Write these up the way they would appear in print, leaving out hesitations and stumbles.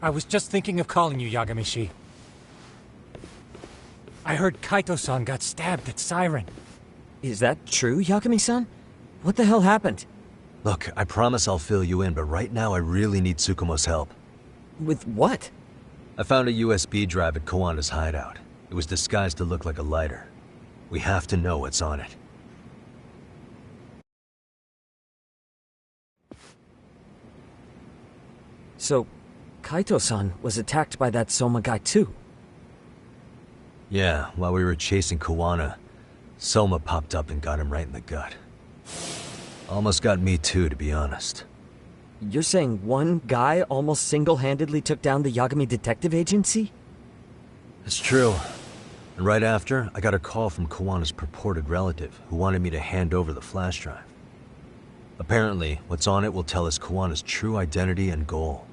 I was just thinking of calling you, Yagami-shi. I heard Kaito-san got stabbed at Siren. Is that true, Yagami-san? What the hell happened? Look, I promise I'll fill you in, but right now I really need Tsukumo's help. With what? I found a USB drive at Kawana's hideout. It was disguised to look like a lighter. We have to know what's on it. So, Kaito-san was attacked by that Soma guy too? Yeah, while we were chasing Kawana, Soma popped up and got him right in the gut. Almost got me too, to be honest. You're saying one guy almost single-handedly took down the Yagami Detective Agency? It's true. And right after, I got a call from Kawana's purported relative, who wanted me to hand over the flash drive. Apparently, what's on it will tell us Kawana's true identity and goal.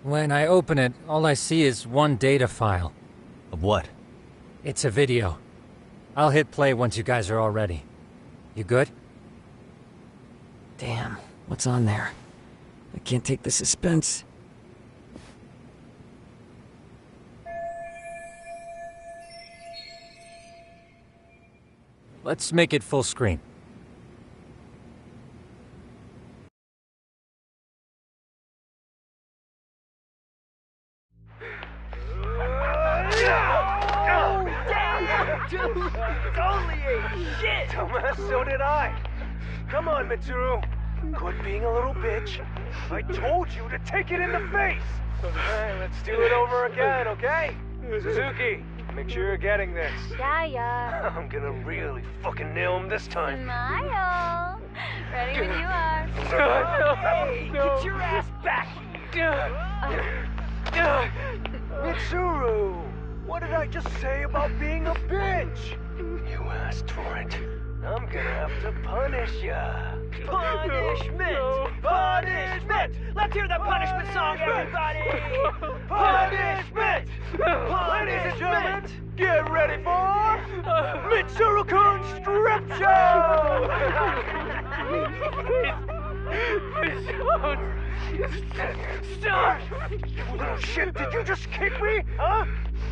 When I open it, all I see is one data file. Of what? It's a video. I'll hit play once you guys are all ready. You good? Damn, what's on there? I can't take the suspense. Let's make it full screen. Dude, totally ate shit! Dumbass, so did I. Come on, Mitsuru. Quit being a little bitch. I told you to take it in the face. Alright, let's do it over again, okay? Suzuki, make sure you're getting this. Yeah. I'm gonna really fucking nail him this time. Smile. Ready when you are. Hey, get your ass back! Mitsuru! What did I just say about being a bitch? You asked for it. I'm gonna have to punish ya. Punishment! Punishment! Let's hear the punishment song, everybody! Punishment! Ladies and gentlemen, get ready for Mitsuru-kun's strip show! Stop! You little shit, did you just kick me? Huh?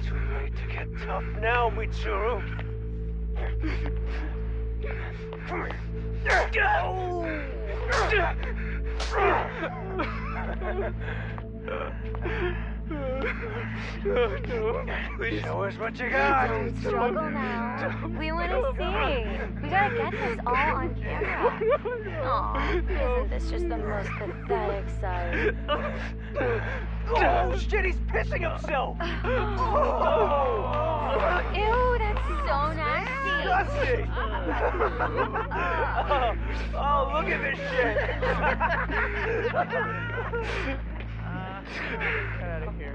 Too late to get tough now, Mitsuru. Come here. Show us what you got. Don't struggle now. We want to see. We gotta get this all on camera. Aw, isn't this just the most pathetic sight? Oh shit, he's pissing himself! Ew, that's so nasty. Disgusting! Oh, look at this shit! Get out of here.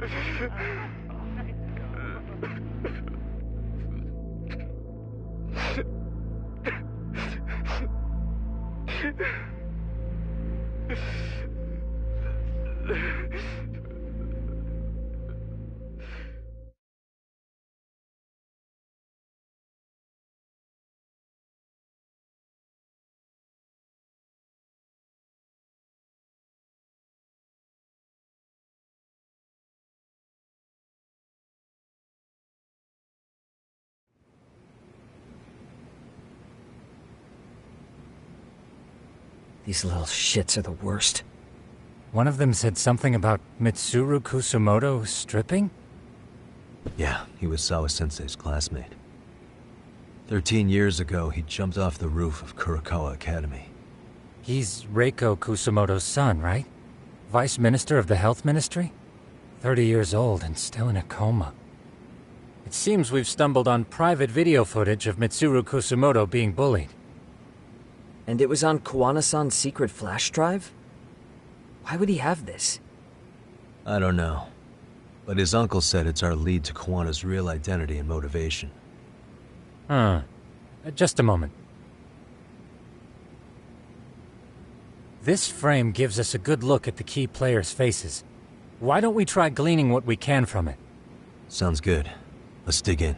These little shits are the worst. One of them said something about Mitsuru Kusumoto stripping? Yeah, he was Sawa-sensei's classmate. 13 years ago, he jumped off the roof of Kurokawa Academy. He's Reiko Kusumoto's son, right? Vice Minister of the Health Ministry? 30 years old and still in a coma. It seems we've stumbled on private video footage of Mitsuru Kusumoto being bullied. And it was on Kawana-san's secret flash drive? Why would he have this? I don't know. But his uncle said it's our lead to Kawana's real identity and motivation. Huh. Just a moment. This frame gives us a good look at the key players' faces. Why don't we try gleaning what we can from it? Sounds good. Let's dig in.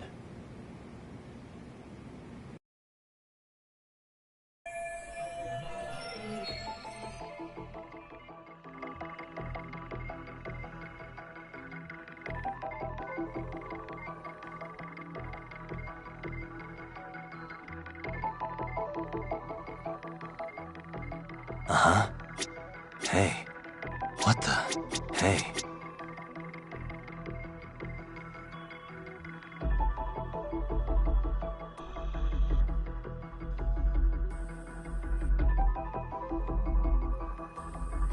Uh-huh. Hey. What the? Hey.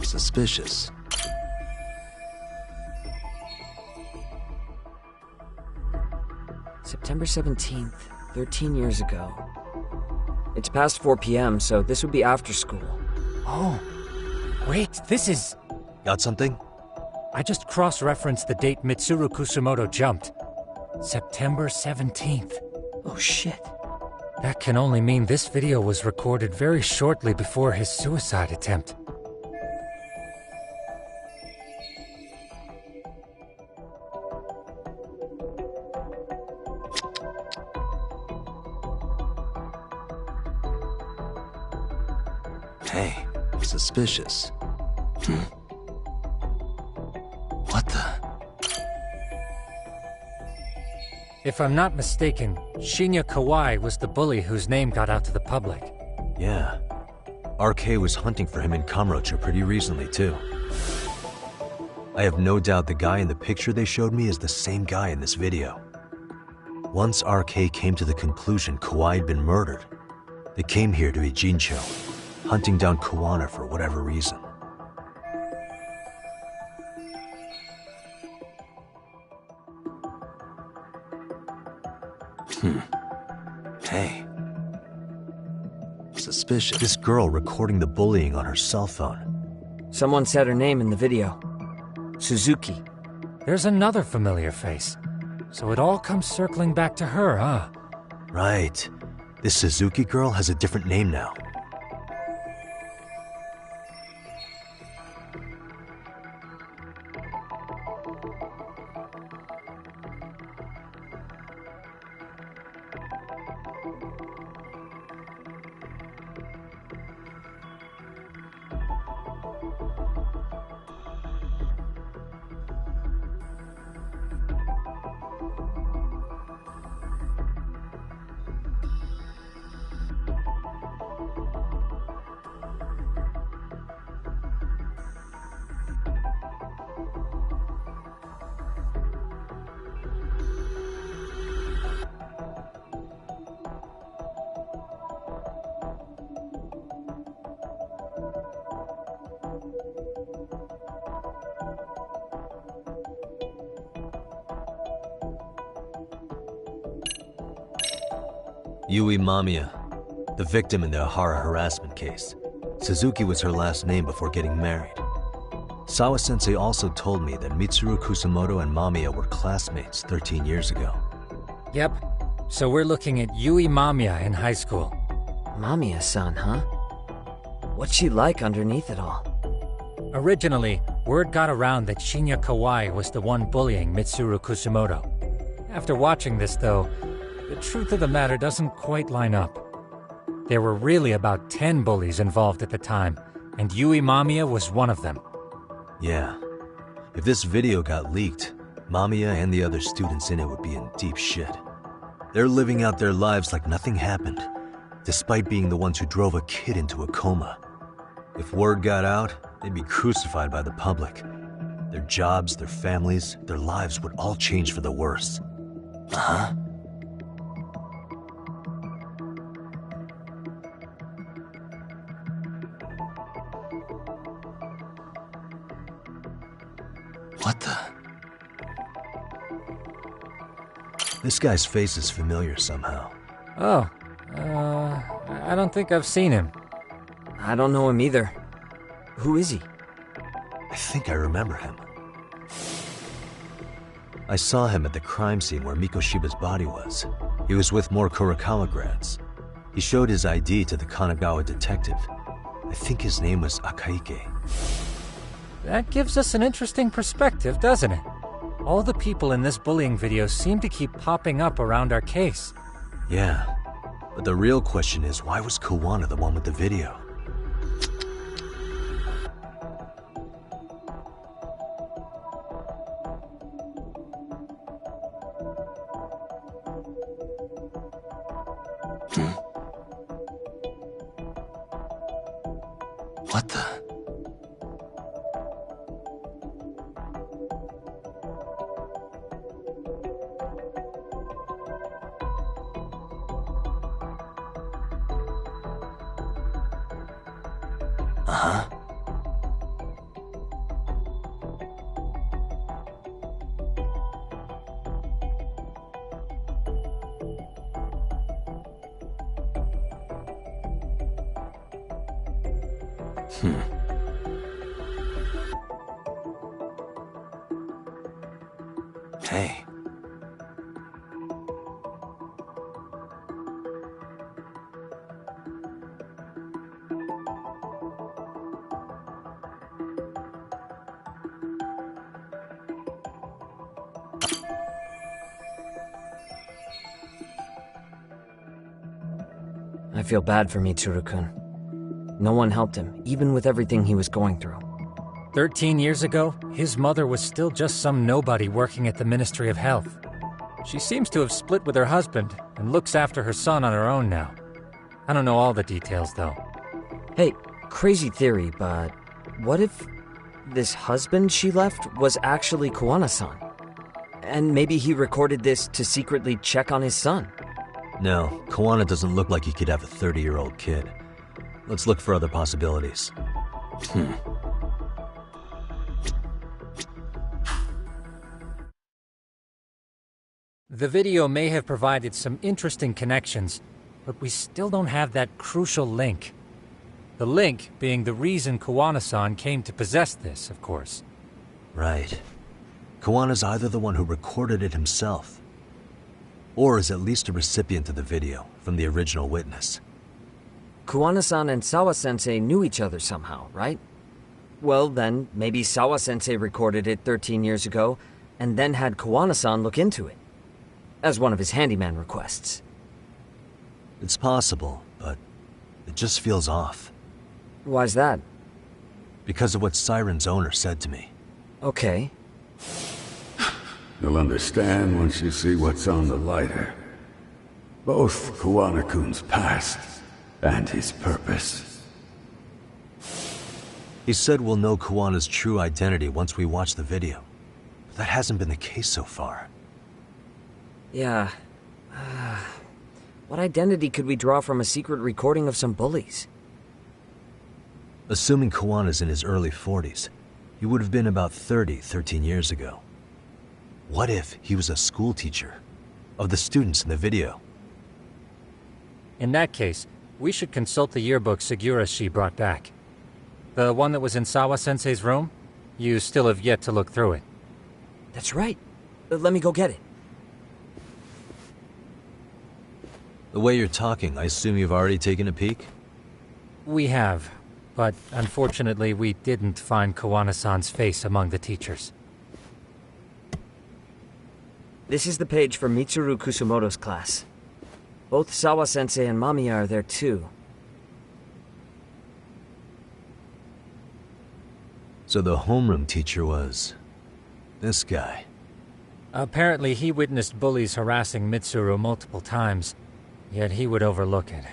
Suspicious. September 17th, 13 years ago. It's past 4 p.m., so this would be after school. Oh, wait, this is... Got something? I just cross-referenced the date Mitsuru Kusumoto jumped. September 17th. Oh shit. That can only mean this video was recorded very shortly before his suicide attempt. Hey, suspicious. What the? If I'm not mistaken, Shinya Kawai was the bully whose name got out to the public. Yeah. RK was hunting for him in Kamurocho pretty recently, too. I have no doubt the guy in the picture they showed me is the same guy in this video. Once RK came to the conclusion Kawai had been murdered, they came here to Ijincho, hunting down Kawana for whatever reason. Hey. Suspicious. This girl recording the bullying on her cell phone. Someone said her name in the video. Suzuki. There's another familiar face. So it all comes circling back to her, huh? Right. This Suzuki girl has a different name now. Yui Mamiya, the victim in the Ahara harassment case. Suzuki was her last name before getting married. Sawa-sensei also told me that Mitsuru Kusumoto and Mamiya were classmates 13 years ago. Yep. So we're looking at Yui Mamiya in high school. Mamiya-san, huh? What's she like underneath it all? Originally, word got around that Shinya Kawai was the one bullying Mitsuru Kusumoto. After watching this, though, the truth of the matter doesn't quite line up. There were really about 10 bullies involved at the time, and Yui Mamiya was one of them. Yeah. If this video got leaked, Mamiya and the other students in it would be in deep shit. They're living out their lives like nothing happened, despite being the ones who drove a kid into a coma. If word got out, they'd be crucified by the public. Their jobs, their families, their lives would all change for the worse. Uh-huh. What the? This guy's face is familiar somehow. Oh, I don't think I've seen him. I don't know him either. Who is he? I think I remember him. I saw him at the crime scene where Mikoshiba's body was. He was with more Kurokawa grads. He showed his ID to the Kanagawa detective. I think his name was Akaike. That gives us an interesting perspective, doesn't it? All the people in this bullying video seem to keep popping up around our case. Yeah, but the real question is, why was Kawana the one with the video? What the? Uh-huh. Hey. I feel bad for Mitsuru-kun. No one helped him, even with everything he was going through. 13 years ago, his mother was still just some nobody working at the Ministry of Health. She seems to have split with her husband and looks after her son on her own now. I don't know all the details, though. Hey, crazy theory, but what if this husband she left was actually Kuwana-san? And maybe he recorded this to secretly check on his son? No, Kuwana doesn't look like he could have a 30-year-old kid. Let's look for other possibilities. The video may have provided some interesting connections, but we still don't have that crucial link. The link being the reason Kuwana-san came to possess this, of course. Right. Kuwana's either the one who recorded it himself, or is at least a recipient of the video from the original witness. Kuwana-san and Sawa-sensei knew each other somehow, right? Well, then, maybe Sawa-sensei recorded it 13 years ago, and then had Kuwana-san look into it, as one of his handyman requests. It's possible, but it just feels off. Why's that? Because of what Siren's owner said to me. Okay. You'll understand once you see what's on the lighter. Both Kuwana-kun's past and his purpose. He said we'll know Kuwana's true identity once we watch the video. But that hasn't been the case so far. Yeah. What identity could we draw from a secret recording of some bullies? Assuming Kuwana's in his early 40s, he would have been about 13 years ago. What if he was a school teacher of the students in the video? In that case, we should consult the yearbook Segura-shi brought back. The one that was in Sawa-sensei's room? You still have yet to look through it. That's right. Let me go get it. The way you're talking, I assume you've already taken a peek? We have, but unfortunately we didn't find Kuwana-san's face among the teachers. This is the page for Mitsuru Kusumoto's class. Both Sawa-sensei and Mamiya are there too. So the homeroom teacher was this guy. Apparently he witnessed bullies harassing Mitsuru multiple times, yet he would overlook it.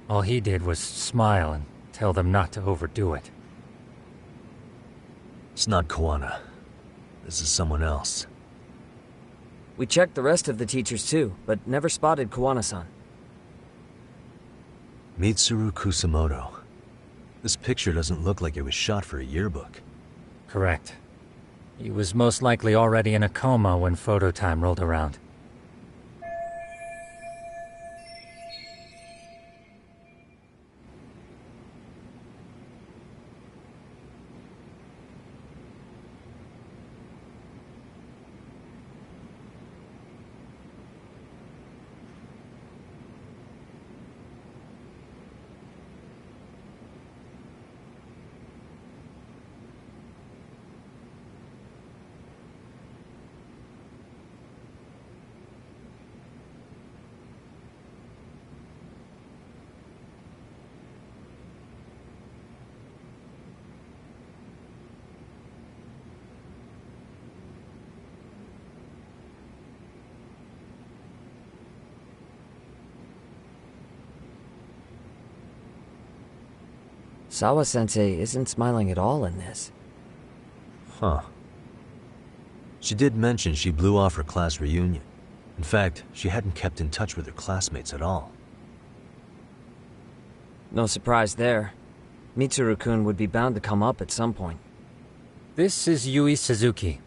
All he did was smile and tell them not to overdo it. It's not Kuwana. This is someone else. We checked the rest of the teachers too, but never spotted Kuwana-san. Mitsuru Kusumoto. This picture doesn't look like it was shot for a yearbook. Correct. He was most likely already in a coma when photo time rolled around. Sawa-sensei isn't smiling at all in this. Huh. She did mention she blew off her class reunion. In fact, she hadn't kept in touch with her classmates at all. No surprise there. Mitsuru-kun would be bound to come up at some point. This is Yui Suzuki.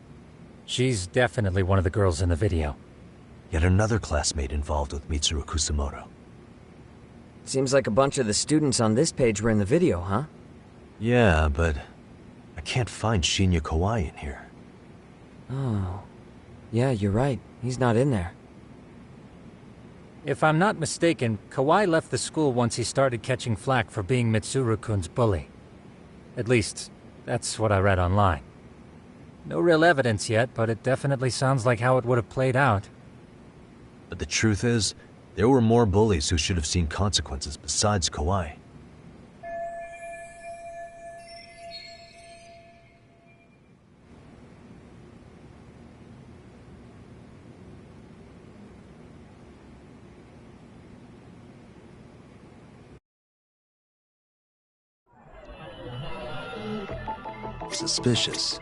She's definitely one of the girls in the video. Yet another classmate involved with Mitsuru Kusamoto. Seems like a bunch of the students on this page were in the video, huh? Yeah, but I can't find Shinya Kawai in here. Oh. Yeah, you're right. He's not in there. If I'm not mistaken, Kawai left the school once he started catching flack for being Mitsuru-kun's bully. At least, that's what I read online. No real evidence yet, but it definitely sounds like how it would have played out. But the truth is, there were more bullies who should have seen consequences besides Kawai. Suspicious.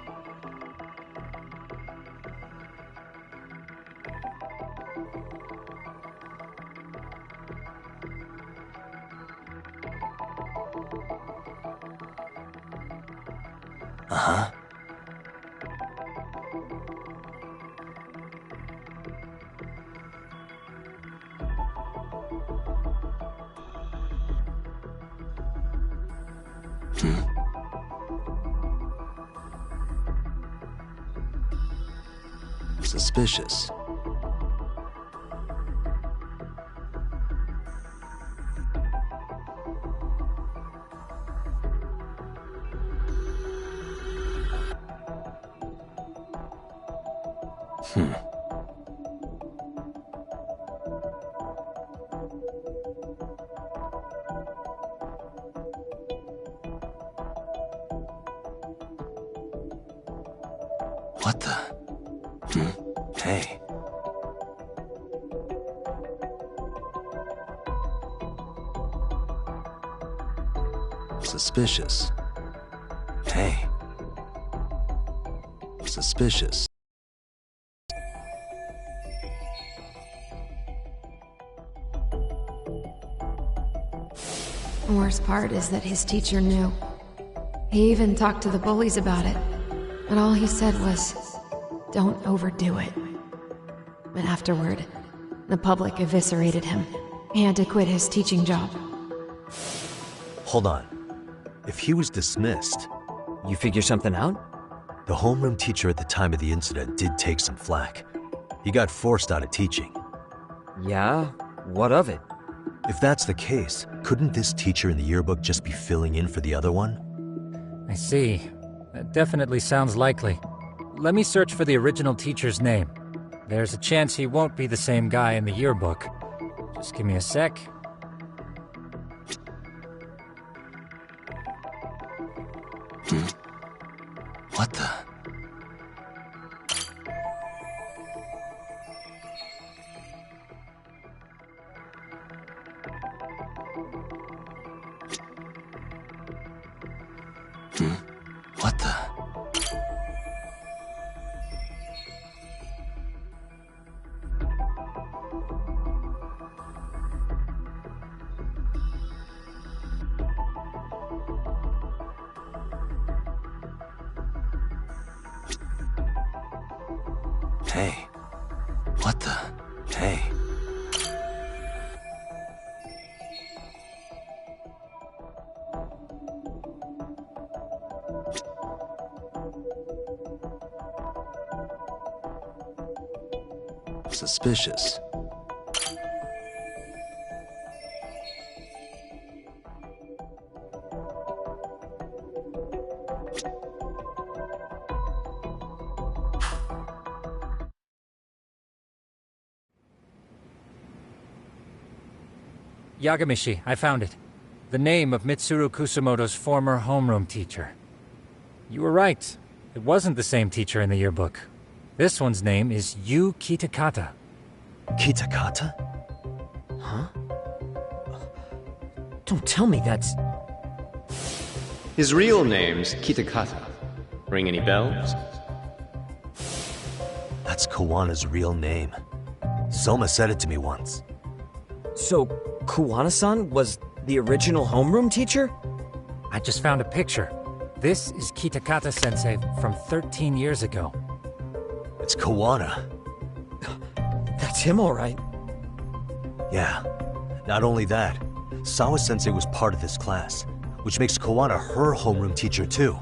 Uh-huh. Suspicious. What the? Hey. Suspicious. Hey. Suspicious. The worst part is that his teacher knew. He even talked to the bullies about it, but all he said was, "Don't overdo it." But afterward, the public eviscerated him. He had to quit his teaching job. Hold on. If he was dismissed, You figure something out? the homeroom teacher at the time of the incident did take some flack. He got forced out of teaching. Yeah? What of it? If that's the case, couldn't this teacher in the yearbook just be filling in for the other one? I see. That definitely sounds likely. Let me search for the original teacher's name. There's a chance he won't be the same guy in the yearbook. Just give me a sec. What the? What the? Hey. What the? Hey. Suspicious. Yagamishi, I found it. The name of Mitsuru Kusamoto's former homeroom teacher. You were right. It wasn't the same teacher in the yearbook. This one's name is Yu Kitakata. Kitakata? Huh? Don't tell me that's... His real name's Kitakata. Ring any bells? That's Kawana's real name. Soma said it to me once. So, Kuwana-san was the original homeroom teacher? I just found a picture. This is Kitakata-sensei from 13 years ago. It's Kawana. That's him, all right. Yeah. Not only that, Sawa-sensei was part of this class, which makes Kawana her homeroom teacher too.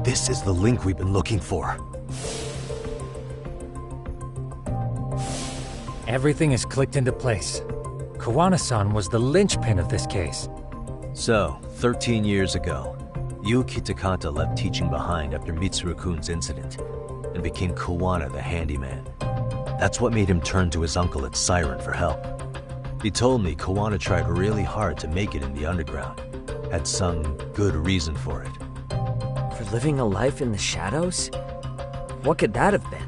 This is the link we've been looking for. Everything is clicked into place. Kawana-san was the linchpin of this case. So, 13 years ago, Yu Kitakata left teaching behind after Mitsuru-kun's incident, and became Kawana the handyman. That's what made him turn to his uncle at Siren for help. He told me Kawana tried really hard to make it in the underground. Had some good reason for it. For living a life in the shadows? What could that have been?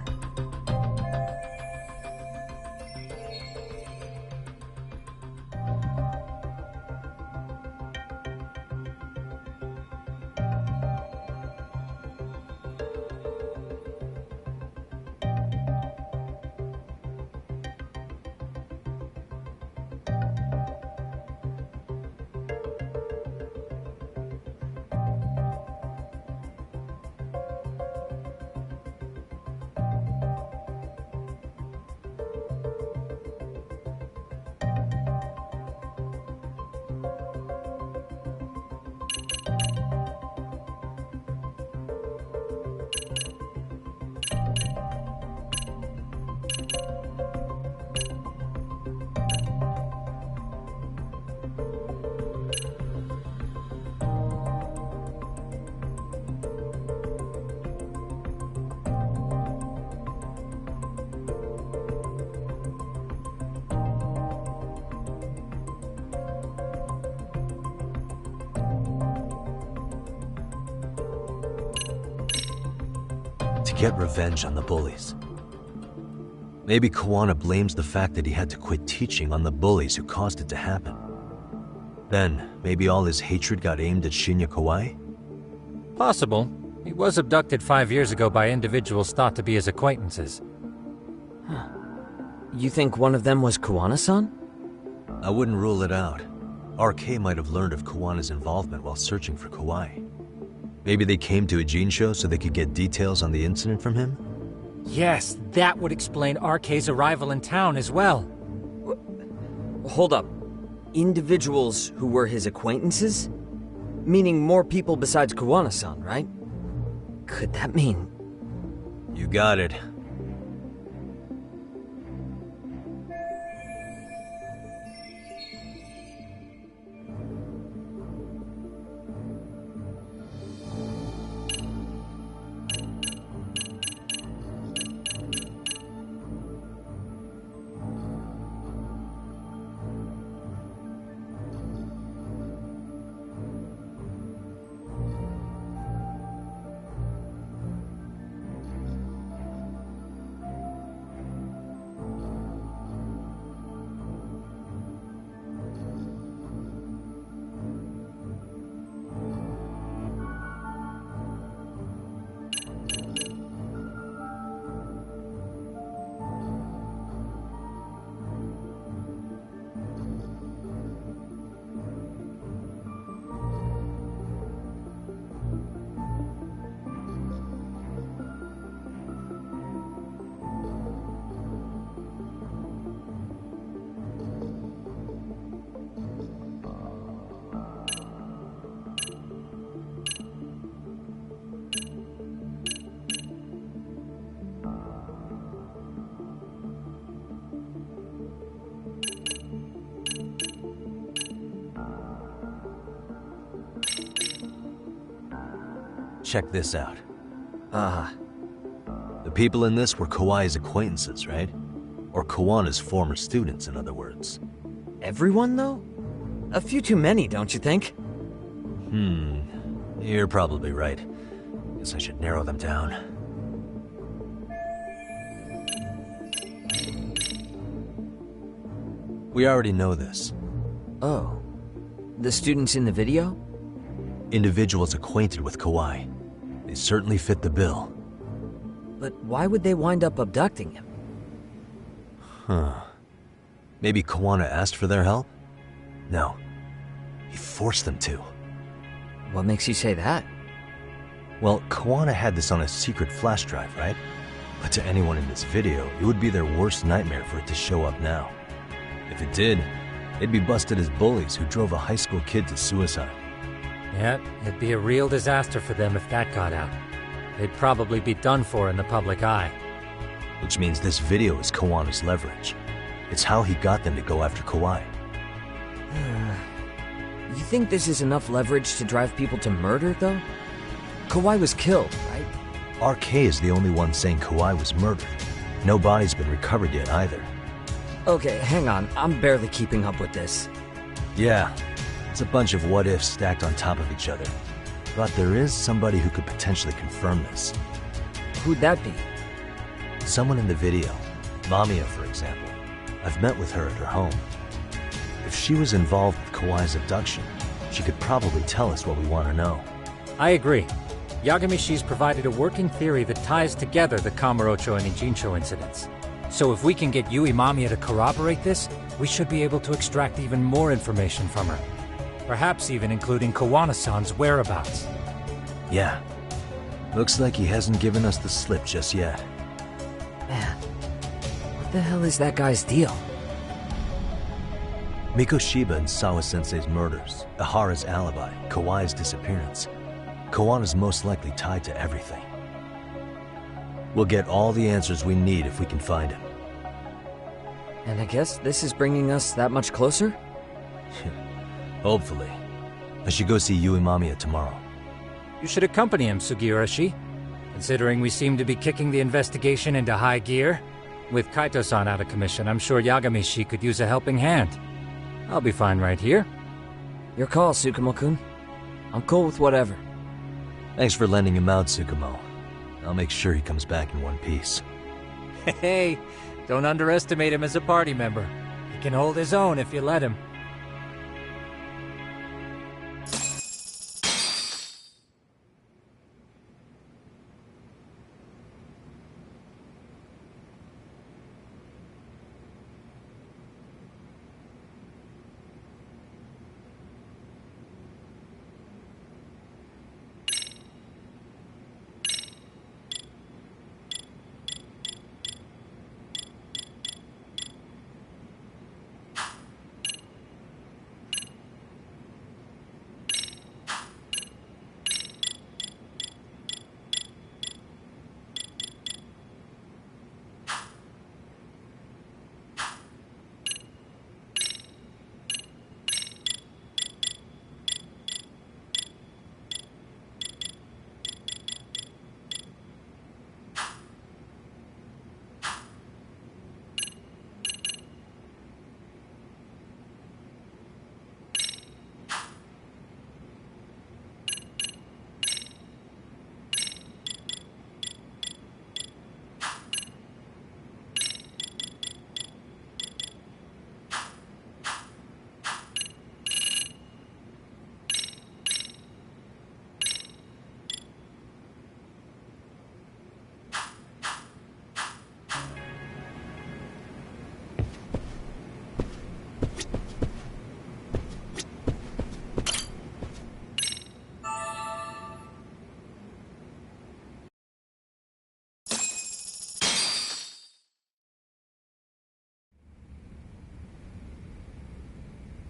To get revenge on the bullies. Maybe Kawana blames the fact that he had to quit teaching on the bullies who caused it to happen. Then, maybe all his hatred got aimed at Shinya Kawai? Possible. He was abducted 5 years ago by individuals thought to be his acquaintances. You think one of them was Kuwana-san? I wouldn't rule it out. RK might have learned of Kawana's involvement while searching for Kawai. Maybe they came to a Jinsho so they could get details on the incident from him? Yes, that would explain RK's arrival in town as well. Hold up. Individuals who were his acquaintances? Meaning more people besides Kuwana-san, right? Could that mean... You got it. Check this out. The people in this were Kawai's acquaintances, right? Or Kawana's former students, in other words. Everyone, though? A few too many, don't you think? You're probably right. Guess I should narrow them down. We already know this. Oh. The students in the video? Individuals acquainted with Kawhi. They certainly fit the bill. But why would they wind up abducting him? Maybe Kawana asked for their help? No. He forced them to. What makes you say that? Well, Kawana had this on a secret flash drive, right? But to anyone in this video, it would be their worst nightmare for it to show up now. If it did, they'd be busted as bullies who drove a high school kid to suicide. Yep, it'd be a real disaster for them if that got out. They'd probably be done for in the public eye. Which means this video is Kawana's leverage. It's how he got them to go after Kawhi. You think this is enough leverage to drive people to murder, though? Kawhi was killed, right? RK is the only one saying Kawhi was murdered. No body's been recovered yet either. Okay, hang on. I'm barely keeping up with this. Yeah, it's a bunch of what-ifs stacked on top of each other. But there is somebody who could potentially confirm this. Who'd that be? Someone in the video. Mamiya, for example. I've met with her at her home. If she was involved with Kawhi's abduction, she could probably tell us what we want to know. I agree. Yagamishi's provided a working theory that ties together the Kamurocho and Ijincho incidents. So if we can get Yui Mamiya to corroborate this, we should be able to extract even more information from her. Perhaps even including Kawana-san's whereabouts. Yeah. Looks like he hasn't given us the slip just yet. Man, what the hell is that guy's deal? Mikoshiba and Sawa-sensei's murders, Ihara's alibi, Kawhi's disappearance. Kawana's most likely tied to everything. We'll get all the answers we need if we can find him. And I guess this is bringing us that much closer? Hopefully. I should go see Yui Mamiya tomorrow. You should accompany him, Sugiurashi. Considering we seem to be kicking the investigation into high gear. With Kaito-san out of commission, I'm sure Yagamishi could use a helping hand. I'll be fine right here. Your call, Tsukumo-kun. I'm cool with whatever. Thanks for lending him out, Tsukumo. I'll make sure he comes back in one piece. Hey, don't underestimate him as a party member. He can hold his own if you let him.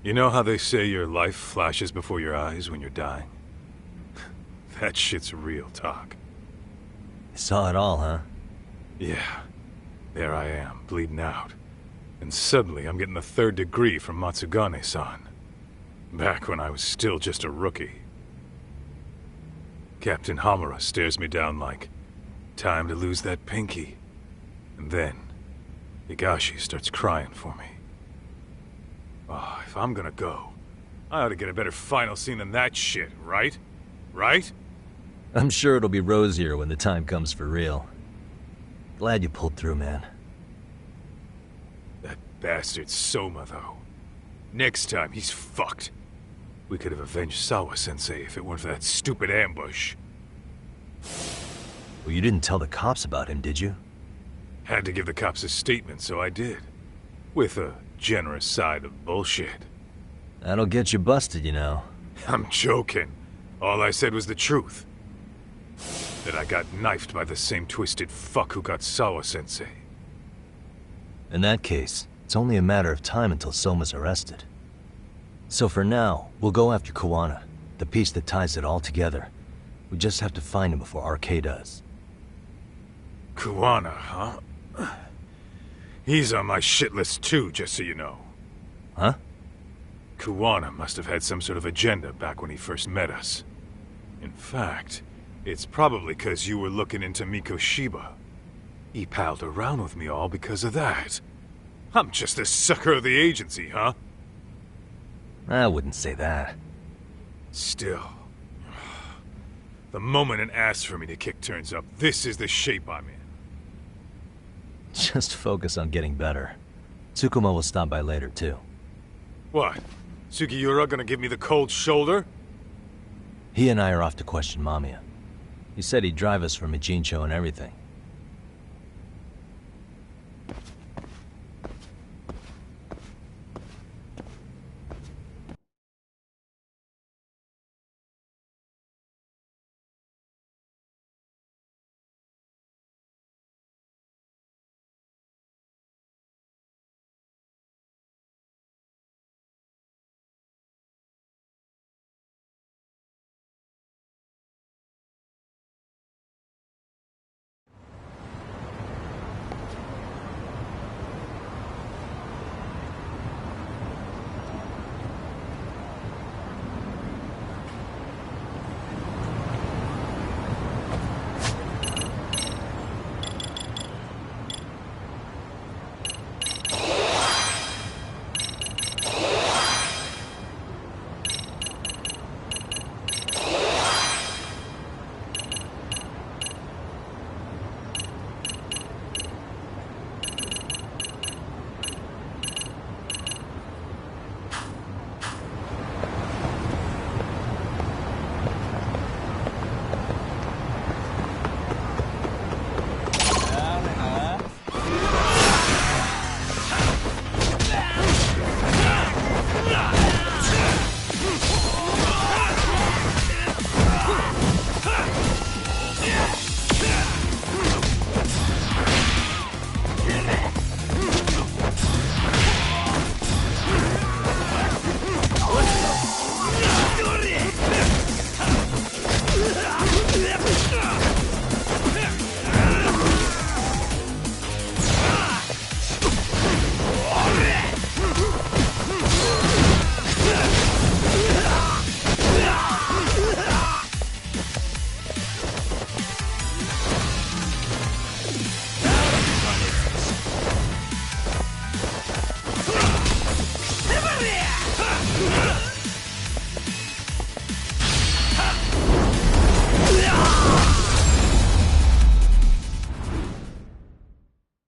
You know how they say your life flashes before your eyes when you're dying? That shit's real talk. Saw it all, huh? Yeah. There I am, bleeding out. And suddenly I'm getting the 3rd degree from Matsugane-san. Back when I was still just a rookie. Captain Hamura stares me down like, time to lose that pinky. And then, Higashi starts crying for me. Oh, if I'm gonna go, I ought to get a better final scene than that shit, right? Right? I'm sure it'll be rosier when the time comes for real. Glad you pulled through, man. That bastard Soma, though. Next time, he's fucked. We could have avenged Sawa-sensei if it weren't for that stupid ambush. Well, you didn't tell the cops about him, did you? Had to give the cops a statement, so I did. With a generous side of bullshit. That'll get you busted, you know. I'm joking. All I said was the truth. That I got knifed by the same twisted fuck who got Sawa-sensei. In that case, it's only a matter of time until Soma's arrested. So for now, we'll go after Kuwana, the piece that ties it all together. We just have to find him before RK does. Kuwana, huh? He's on my shit list too, just so you know. Huh? Kuwana must have had some sort of agenda back when he first met us. In fact, it's probably because you were looking into Mikoshiba. He palled around with me all because of that. I'm just a sucker of the agency, huh? I wouldn't say that. Still. The moment an ass for me to kick turns up, this is the shape I'm in. Just focus on getting better. Tsukuma will stop by later, too. What? Sugiura gonna give me the cold shoulder? He and I are off to question Mamiya. He said he'd drive us from Mijincho and everything.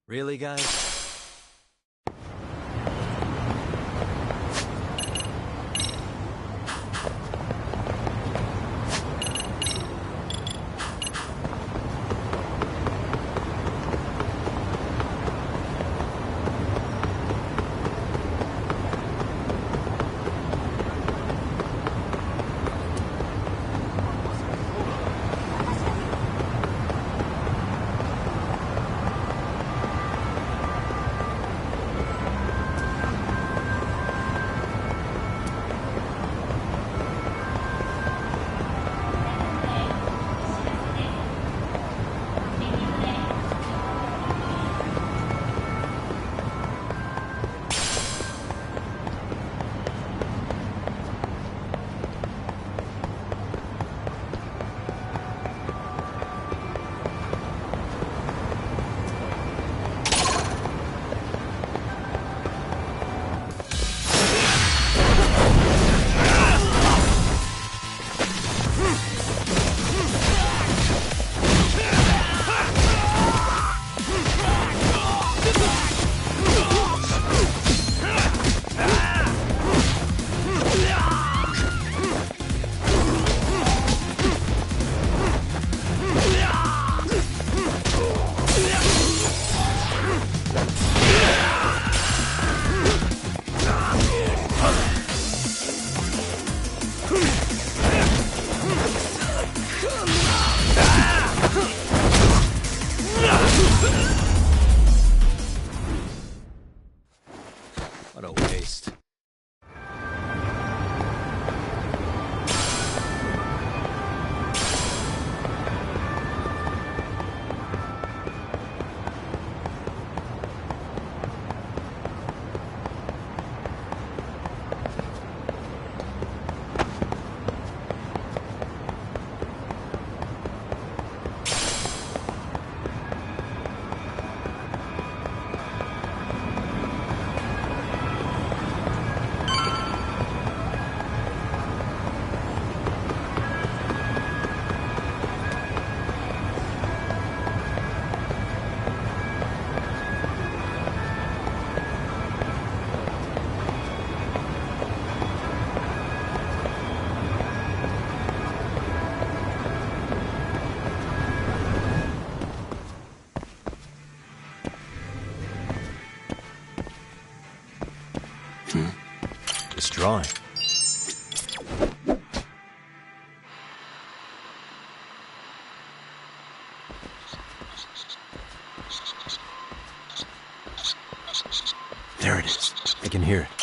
Really, guys? haste. This drawing. There it is. I can hear it.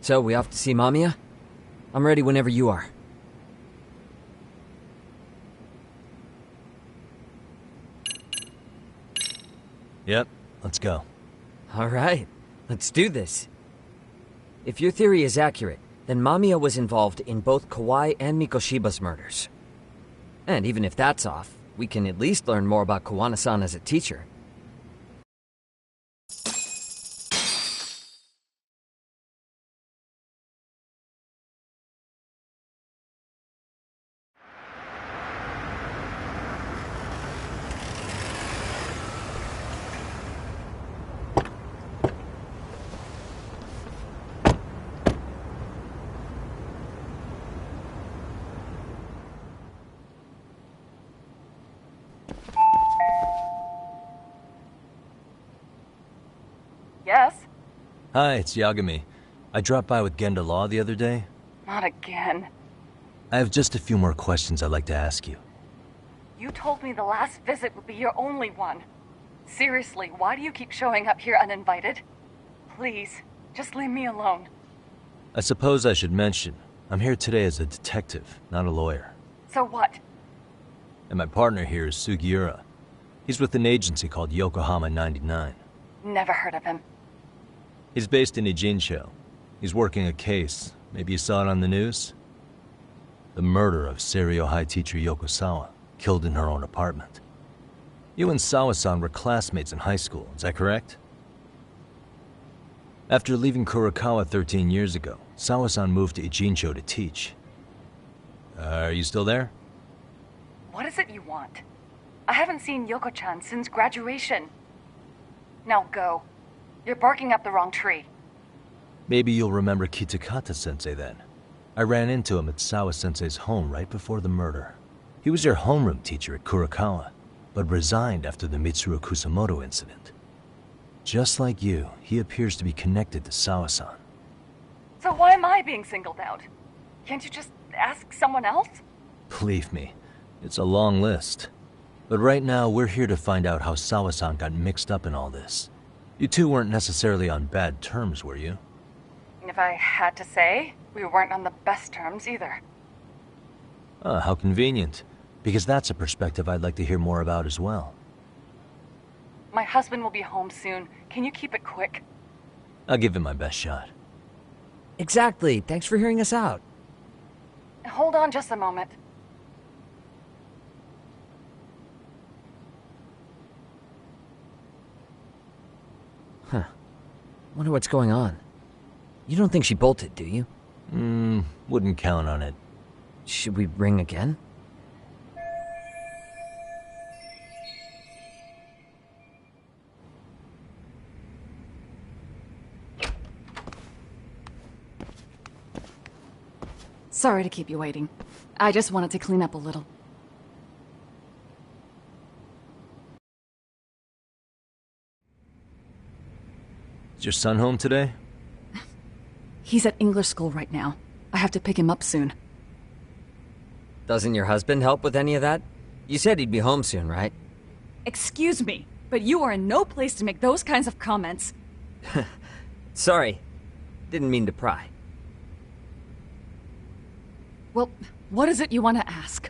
So, we off to see Mamiya? I'm ready whenever you are. Yep, let's go. Alright, let's do this. If your theory is accurate, then Mamiya was involved in both Kawai and Mikoshiba's murders. And even if that's off, we can at least learn more about Kawana-san as a teacher. Yes? Hi, it's Yagami. I dropped by with Genda Law the other day. Not again. I have just a few more questions I'd like to ask you. You told me the last visit would be your only one. Seriously, why do you keep showing up here uninvited? Please, just leave me alone. I suppose I should mention, I'm here today as a detective, not a lawyer. So what? And my partner here is Sugiura. He's with an agency called Yokohama 99. Never heard of him. He's based in Ijincho. He's working a case. Maybe you saw it on the news? The murder of Seiryo High teacher Yokosawa, killed in her own apartment. You and Sawa-san were classmates in high school, is that correct? After leaving Kurokawa 13 years ago, Sawa-san moved to Ijincho to teach. Are you still there? What is it you want? I haven't seen Yoko-chan since graduation. Now go. You're barking up the wrong tree. Maybe you'll remember Kitakata-sensei then. I ran into him at Sawa-sensei's home right before the murder. He was your homeroom teacher at Kurokawa, but resigned after the Mitsuru Kusamoto incident. Just like you, he appears to be connected to Sawa-san. So why am I being singled out? Can't you just ask someone else? Believe me, it's a long list. But right now, we're here to find out how Sawa-san got mixed up in all this. You two weren't necessarily on bad terms, were you? If I had to say, we weren't on the best terms either. Ah, how convenient. Because that's a perspective I'd like to hear more about as well. My husband will be home soon. Can you keep it quick? I'll give it my best shot. Exactly. Thanks for hearing us out. Hold on just a moment. Huh. Wonder what's going on. You don't think she bolted, do you? Wouldn't count on it. Should we ring again? Sorry to keep you waiting. I just wanted to clean up a little. Is your son home today? He's at English school right now. I have to pick him up soon. Doesn't your husband help with any of that? You said he'd be home soon, right? Excuse me, but you are in no place to make those kinds of comments. Sorry. Didn't mean to pry. Well, what is it you want to ask?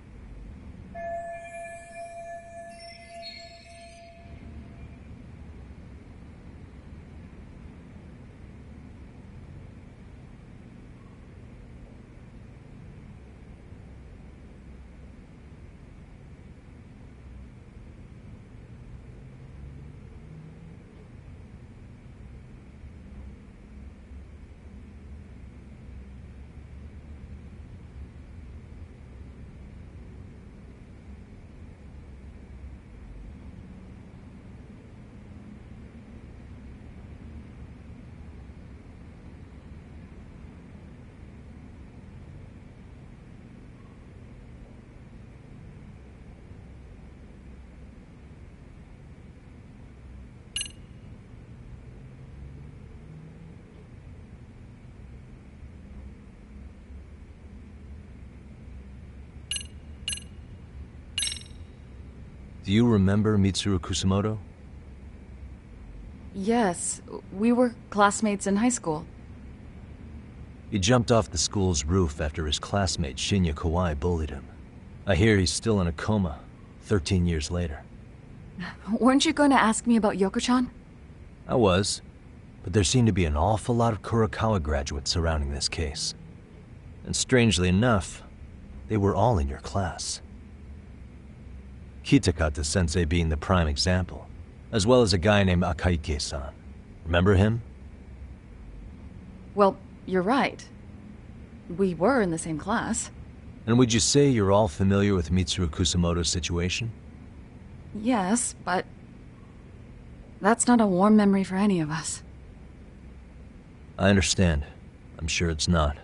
Do you remember Mitsuru Kusamoto? Yes, we were classmates in high school. He jumped off the school's roof after his classmate Shinya Kawai bullied him. I hear he's still in a coma, 13 years later. Weren't you going to ask me about Yoko-chan? I was, but there seemed to be an awful lot of Kurokawa graduates surrounding this case. And strangely enough, they were all in your class. Kitakata-sensei being the prime example, as well as a guy named Akaike-san. Remember him? Well, you're right. We were in the same class. And would you say you're all familiar with Mitsuru Kusamoto's situation? Yes, but that's not a warm memory for any of us. I understand. I'm sure it's not.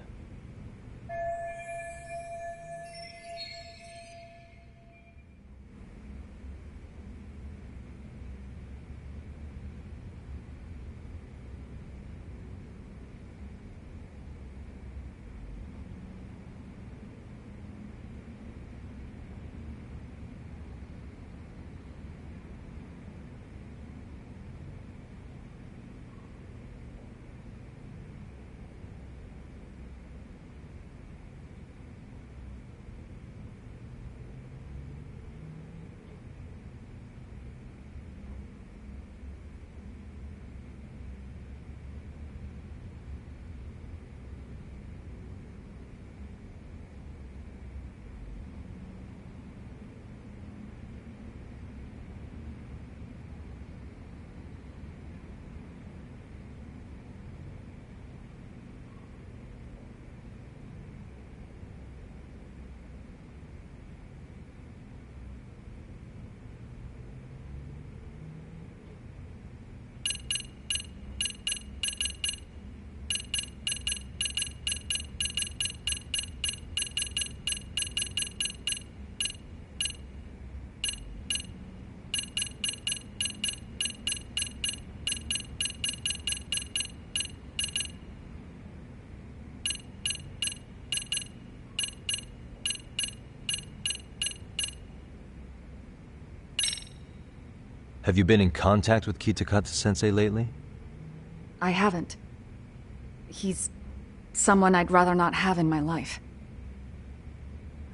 Have you been in contact with Kitakata-sensei lately? I haven't. He's someone I'd rather not have in my life.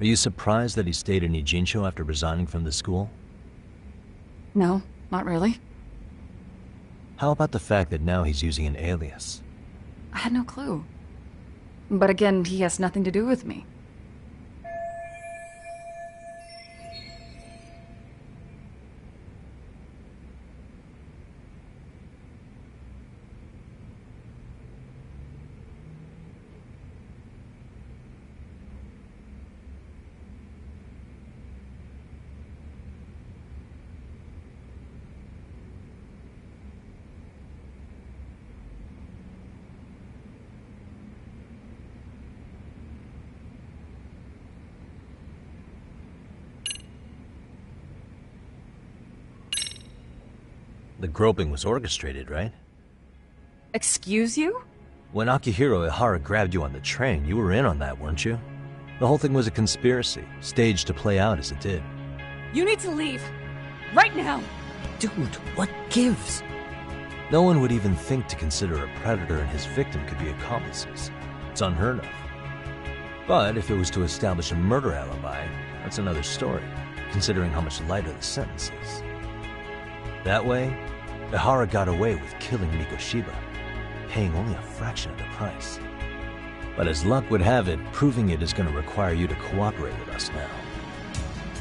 Are you surprised that he stayed in Ijincho after resigning from the school? No, not really. How about the fact that now he's using an alias? I had no clue. But again, he has nothing to do with me. The groping was orchestrated, right? Excuse you? When Akihiro Ihara grabbed you on the train, you were in on that, weren't you? The whole thing was a conspiracy, staged to play out as it did. You need to leave. Right now! Dude, what gives? No one would even think to consider a predator and his victim could be accomplices. It's unheard of. But if it was to establish a murder alibi, that's another story, considering how much lighter the sentence is. That way, Ihara got away with killing Mikoshiba, paying only a fraction of the price. But as luck would have it, proving it is going to require you to cooperate with us now.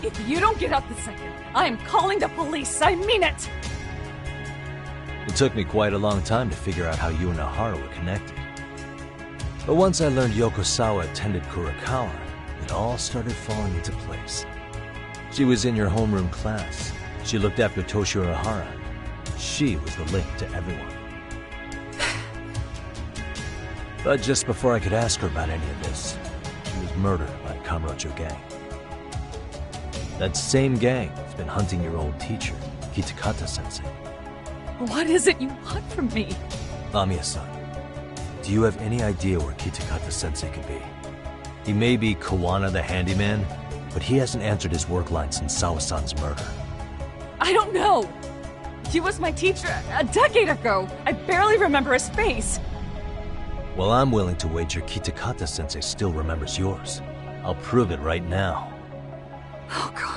If you don't get out this second, I am calling the police. I mean it! It took me quite a long time to figure out how you and Ihara were connected. But once I learned Yokosawa attended Kurakawa, it all started falling into place. She was in your homeroom class. She looked after Toshiro Ihara. She was the link to everyone. But just before I could ask her about any of this, she was murdered by a Kamurocho gang. That same gang has been hunting your old teacher, Kitakata-sensei. What is it you want from me? Amiya-san, do you have any idea where Kitakata-sensei could be? He may be Kawana the handyman, but he hasn't answered his work line since Sawa-san's murder. I don't know. He was my teacher a decade ago. I barely remember his face. Well, I'm willing to wager Kitakata-sensei still remembers yours. I'll prove it right now. Oh, God.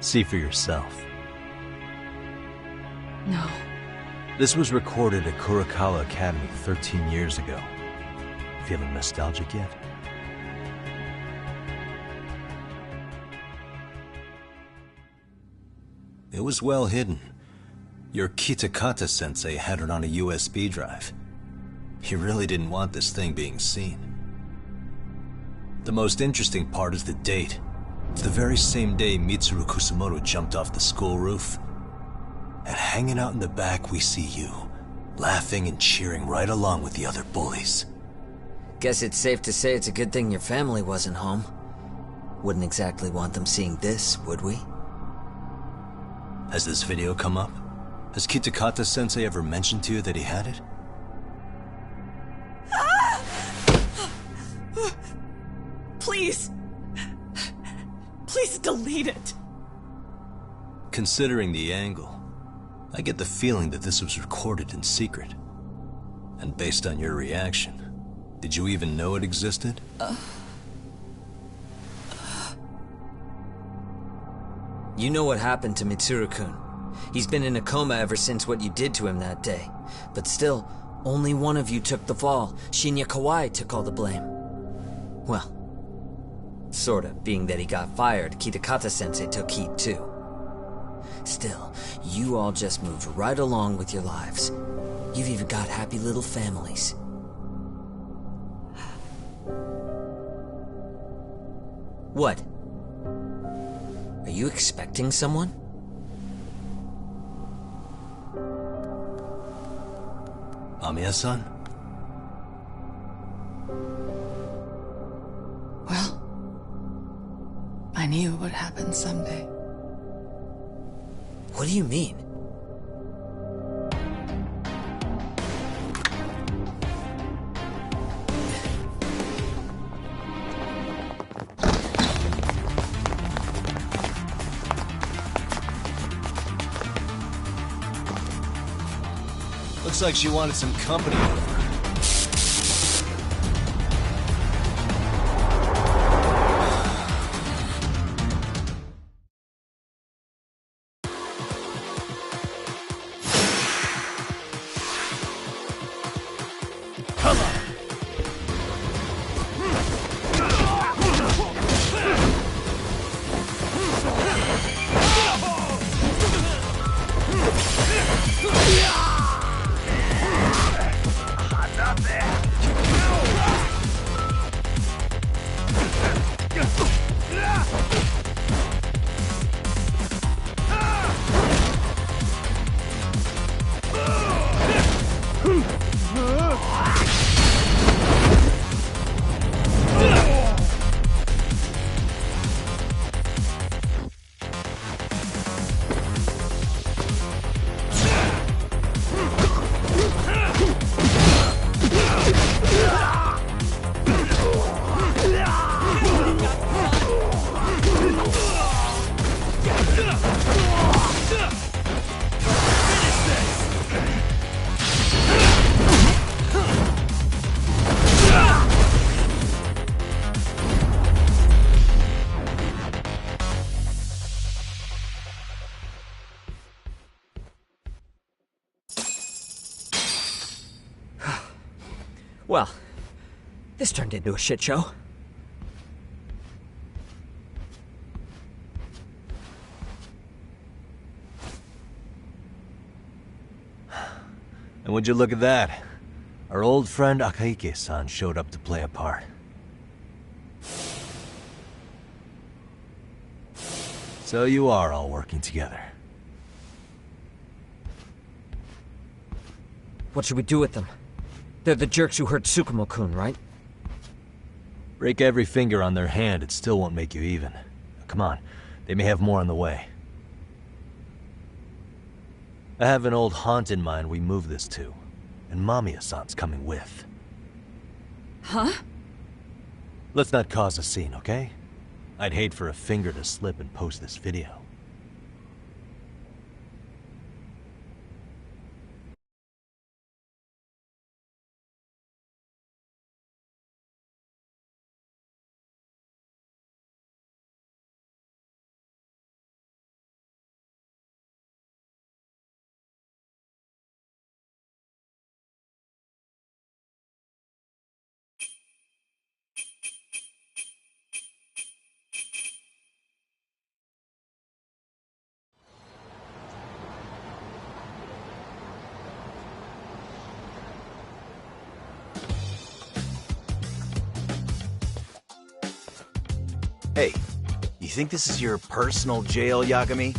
See for yourself. No. This was recorded at Kurakawa Academy 13 years ago. Feeling nostalgic yet? It was well hidden. Your Kitakata-sensei had it on a USB drive. He really didn't want this thing being seen. The most interesting part is the date. It's the very same day Mitsuru Kusumoto jumped off the school roof. And hanging out in the back, we see you, laughing and cheering right along with the other bullies. Guess it's safe to say it's a good thing your family wasn't home. Wouldn't exactly want them seeing this, would we? Has this video come up? Has Kitakata-sensei ever mentioned to you that he had it? Please. Please delete it. Considering the angle, I get the feeling that this was recorded in secret. And based on your reaction, did you even know it existed? You know what happened to Mitsuru-kun. He's been in a coma ever since what you did to him that day. But still, only one of you took the fall. Shinya Kawai took all the blame. Well, sorta, being that he got fired, Kitakata-sensei took heat too. Still, you all just moved right along with your lives. You've even got happy little families. What? Are you expecting someone? Mamiya-san? Well, I knew it would happen someday. What do you mean? Looks like she wanted some company over. Well, this turned into a shit show. And would you look at that? Our old friend Akahike-san showed up to play a part. So you are all working together. What should we do with them? They're the jerks who hurt Tsukumo-kun, right? Break every finger on their hand, it still won't make you even. Come on, they may have more on the way. I have an old haunt in mind we move this to, and Mamiya-san's coming with. Huh? Let's not cause a scene, okay? I'd hate for a finger to slip and post this video. Hey, you think this is your personal jail, Yagami?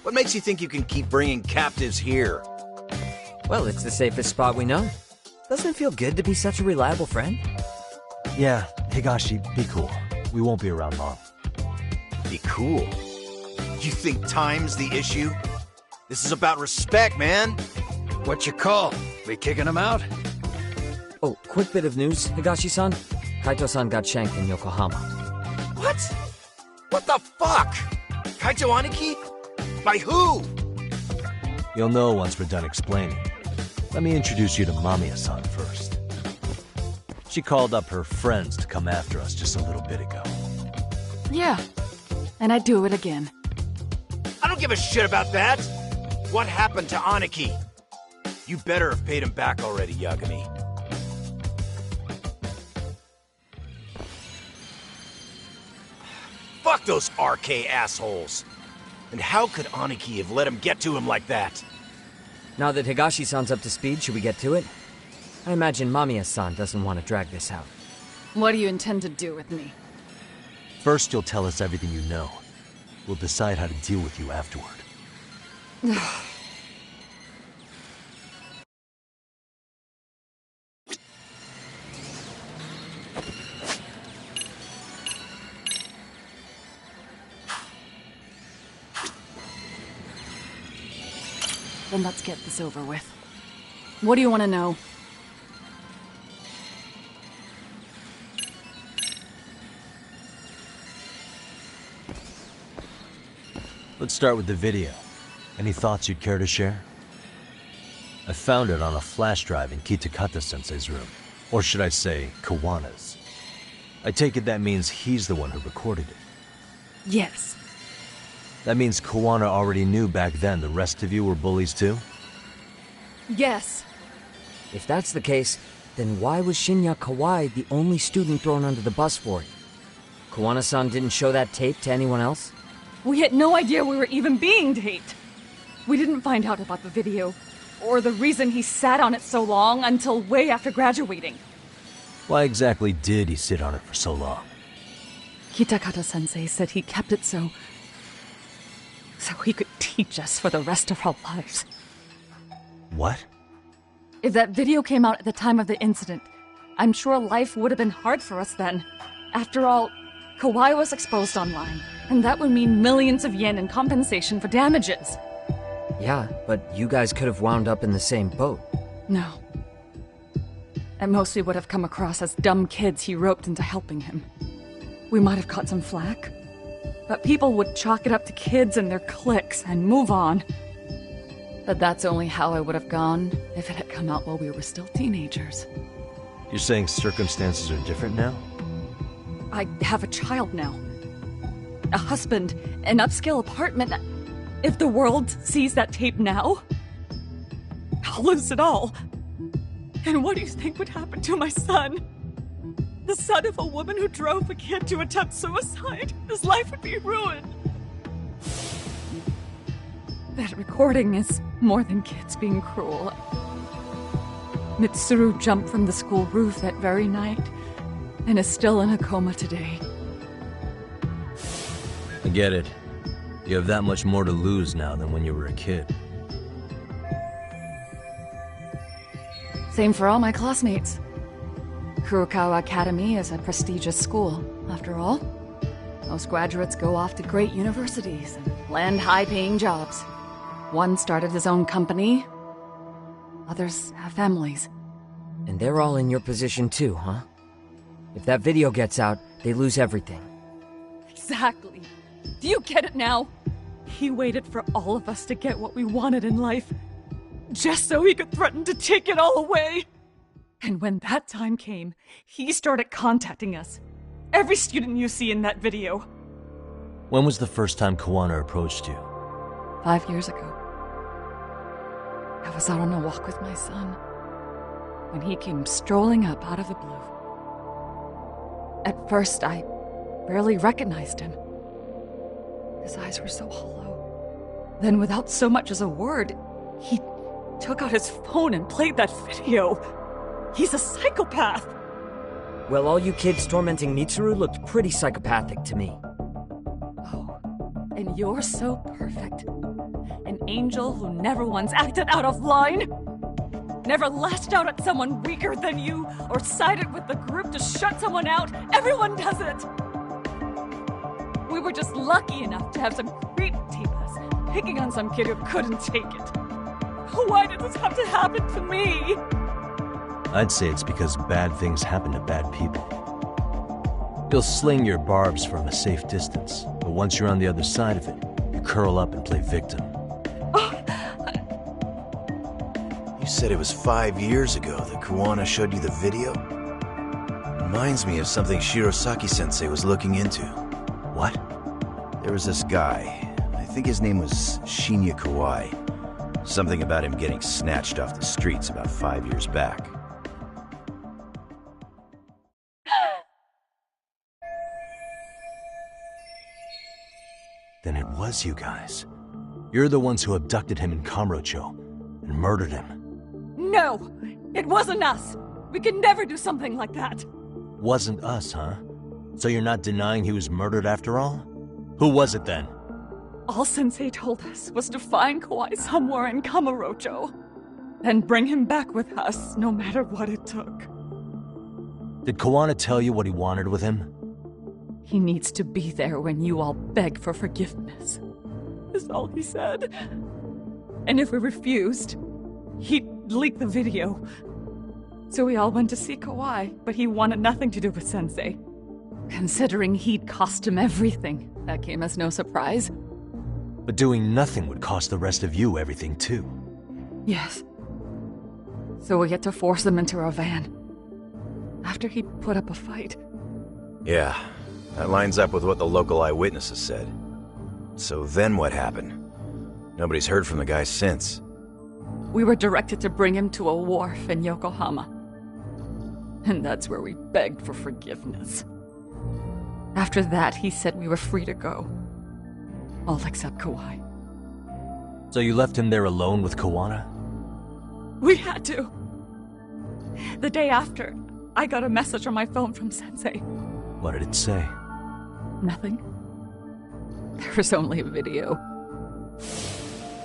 What makes you think you can keep bringing captives here? Well, it's the safest spot we know. Doesn't it feel good to be such a reliable friend? Yeah, Higashi, be cool. We won't be around long. Be cool? You think time's the issue? This is about respect, man. What's your call? We kicking him out? Oh, quick bit of news, Higashi-san. Kaito-san got shanked in Yokohama. What? What the fuck? Kaito Aniki? By who? You'll know once we're done explaining. Let me introduce you to Mamiya-san first. She called up her friends to come after us just a little bit ago. Yeah, and I'd do it again. I don't give a shit about that. What happened to Aniki? You better have paid him back already, Yagami. Fuck those RK assholes! And how could Aniki have let him get to him like that? Now that Higashi-san's up to speed, should we get to it? I imagine Mamiya-san doesn't want to drag this out. What do you intend to do with me? First, you'll tell us everything you know. We'll decide how to deal with you afterward. Then let's get this over with. What do you want to know? Let's start with the video. Any thoughts you'd care to share? I found it on a flash drive in Kitakata-sensei's room. Or should I say, Kawana's. I take it that means he's the one who recorded it. Yes. That means Kawana already knew back then the rest of you were bullies too? Yes. If that's the case, then why was Shinya Kawai the only student thrown under the bus for it? Kawana-san didn't show that tape to anyone else? We had no idea we were even being taped. We didn't find out about the video, or the reason he sat on it so long until way after graduating. Why exactly did he sit on it for so long? Kitakata-sensei said he kept it so he could teach us for the rest of our lives. What? If that video came out at the time of the incident, I'm sure life would have been hard for us then. After all, Kawai was exposed online, and that would mean millions of yen in compensation for damages. Yeah, but you guys could have wound up in the same boat. No. At most, we would have come across as dumb kids he roped into helping him. We might have caught some flack, but people would chalk it up to kids and their cliques and move on. But that's only how I would have gone if it had come out while we were still teenagers. You're saying circumstances are different now? I have a child now. A husband, an upscale apartment. If the world sees that tape now, I'll lose it all. And what do you think would happen to my son? The son of a woman who drove a kid to attempt suicide. His life would be ruined. That recording is more than kids being cruel. Mitsuru jumped from the school roof that very night and is still in a coma today. I get it. You have that much more to lose now than when you were a kid. Same for all my classmates. Kurokawa Academy is a prestigious school, after all. Most graduates go off to great universities and land high-paying jobs. One started his own company. Others have families. And they're all in your position too, huh? If that video gets out, they lose everything. Exactly. Do you get it now? He waited for all of us to get what we wanted in life, just so he could threaten to take it all away. And when that time came, he started contacting us. Every student you see in that video. When was the first time Kawana approached you? 5 years ago. I was out on a walk with my son when he came strolling up out of the blue. At first, I barely recognized him. His eyes were so hollow. Then, without so much as a word, he took out his phone and played that video. He's a psychopath! Well, all you kids tormenting Mitsuru looked pretty psychopathic to me. Oh, and you're so perfect. An angel who never once acted out of line. Never lashed out at someone weaker than you, or sided with the group to shut someone out. Everyone does it! We were just lucky enough to have some creep tape us, picking on some kid who couldn't take it. Why did this have to happen to me? I'd say it's because bad things happen to bad people. You'll sling your barbs from a safe distance, but once you're on the other side of it, you curl up and play victim. You said it was 5 years ago that Kawana showed you the video? Reminds me of something Shirosaki-sensei was looking into. What? There was this guy. I think his name was Shinya Kawai. Something about him getting snatched off the streets about 5 years back. Then it was you guys. You're the ones who abducted him in Kamurocho and murdered him. No! It wasn't us! We could never do something like that! Wasn't us, huh? So you're not denying he was murdered after all? Who was it then? All Sensei told us was to find Kawhi somewhere in Kamurocho, then bring him back with us, no matter what it took. Did Kawana tell you what he wanted with him? He needs to be there when you all beg for forgiveness. Is all he said. And if we refused, he'd leak the video. So we all went to see Kawhi, but he wanted nothing to do with Sensei. Considering he'd cost him everything, that came as no surprise. But doing nothing would cost the rest of you everything too. Yes. So we had to force him into our van. After he put up a fight. Yeah, that lines up with what the local eyewitnesses said. So then what happened? Nobody's heard from the guy since. We were directed to bring him to a wharf in Yokohama. And that's where we begged for forgiveness. After that, he said we were free to go. All except Kawhi. So you left him there alone with Kawana? We had to. The day after, I got a message on my phone from Sensei. What did it say? Nothing. There was only a video.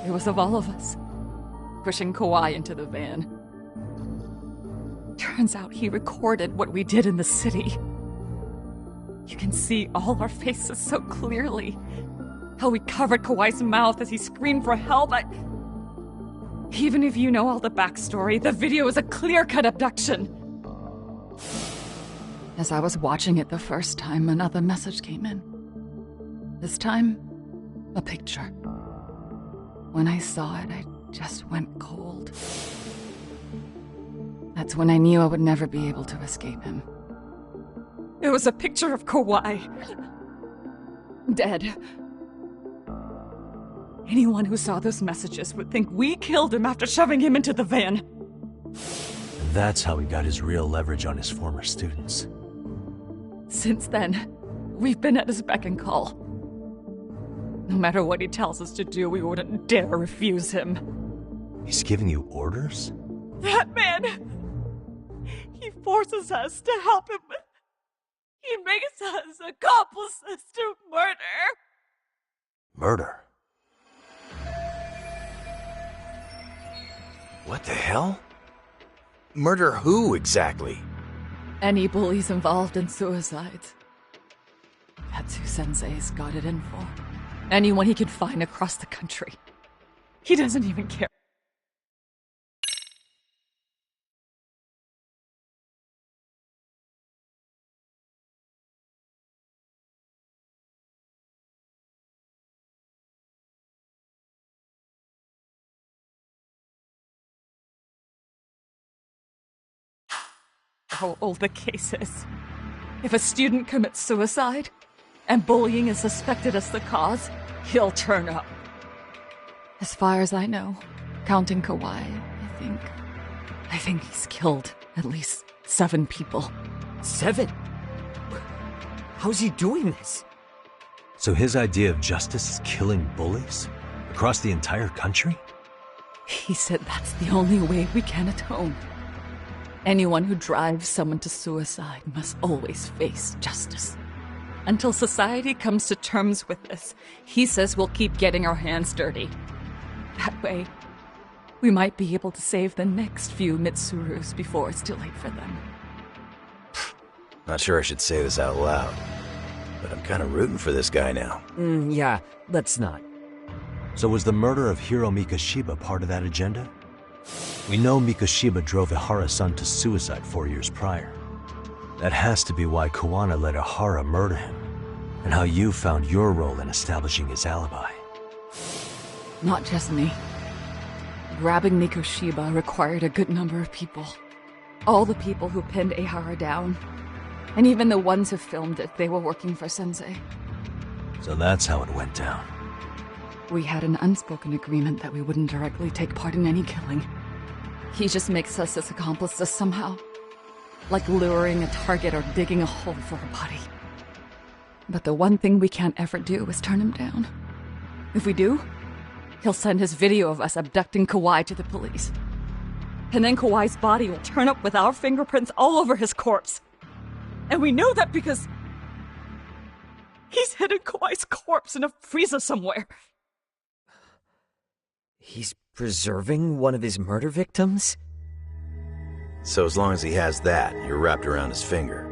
It was of all of us, pushing Kawhi into the van. Turns out he recorded what we did in the city. You can see all our faces so clearly. How we covered Kawhi's mouth as he screamed for help. Even if you know all the backstory, the video is a clear-cut abduction. As I was watching it the first time, another message came in. This time, a picture. When I saw it, I just went cold. That's when I knew I would never be able to escape him. It was a picture of Kawhi. Dead. Anyone who saw those messages would think we killed him after shoving him into the van. And that's how he got his real leverage on his former students. Since then, we've been at his beck and call. No matter what he tells us to do, we wouldn't dare refuse him. He's giving you orders? That man! He forces us to help him. He makes us accomplices to murder. Murder? What the hell? Murder who, exactly? Any bullies involved in suicides. That's who Sensei's got it in for. Anyone he can find across the country. He doesn't even care. How old the case is. If a student commits suicide, and bullying is suspected as the cause, he'll turn up. As far as I know, counting Kawhi, I think he's killed at least 7 people. 7? How's he doing this? So his idea of justice is killing bullies? Across the entire country? He said that's the only way we can atone. Anyone who drives someone to suicide must always face justice. Until society comes to terms with this, he says we'll keep getting our hands dirty. That way, we might be able to save the next few Mitsurus before it's too late for them. Not sure I should say this out loud, but I'm kind of rooting for this guy now. Yeah, let's not. So was the murder of Hiro Mikoshiba part of that agenda? We know Mikoshiba drove Ihara-san to suicide 4 years prior. That has to be why Kawana let Ihara murder him, and how you found your role in establishing his alibi. Not just me. Grabbing Mikoshiba required a good number of people. All the people who pinned Ihara down, and even the ones who filmed it, they were working for Sensei. So that's how it went down. We had an unspoken agreement that we wouldn't directly take part in any killing. He just makes us his accomplices somehow. Like luring a target or digging a hole for a body. But the one thing we can't ever do is turn him down. If we do, he'll send his video of us abducting Kawhi to the police. And then Kawhi's body will turn up with our fingerprints all over his corpse. And we know that because He's hidden Kawai's corpse in a freezer somewhere. He's preserving one of his murder victims? So as long as he has that, you're wrapped around his finger.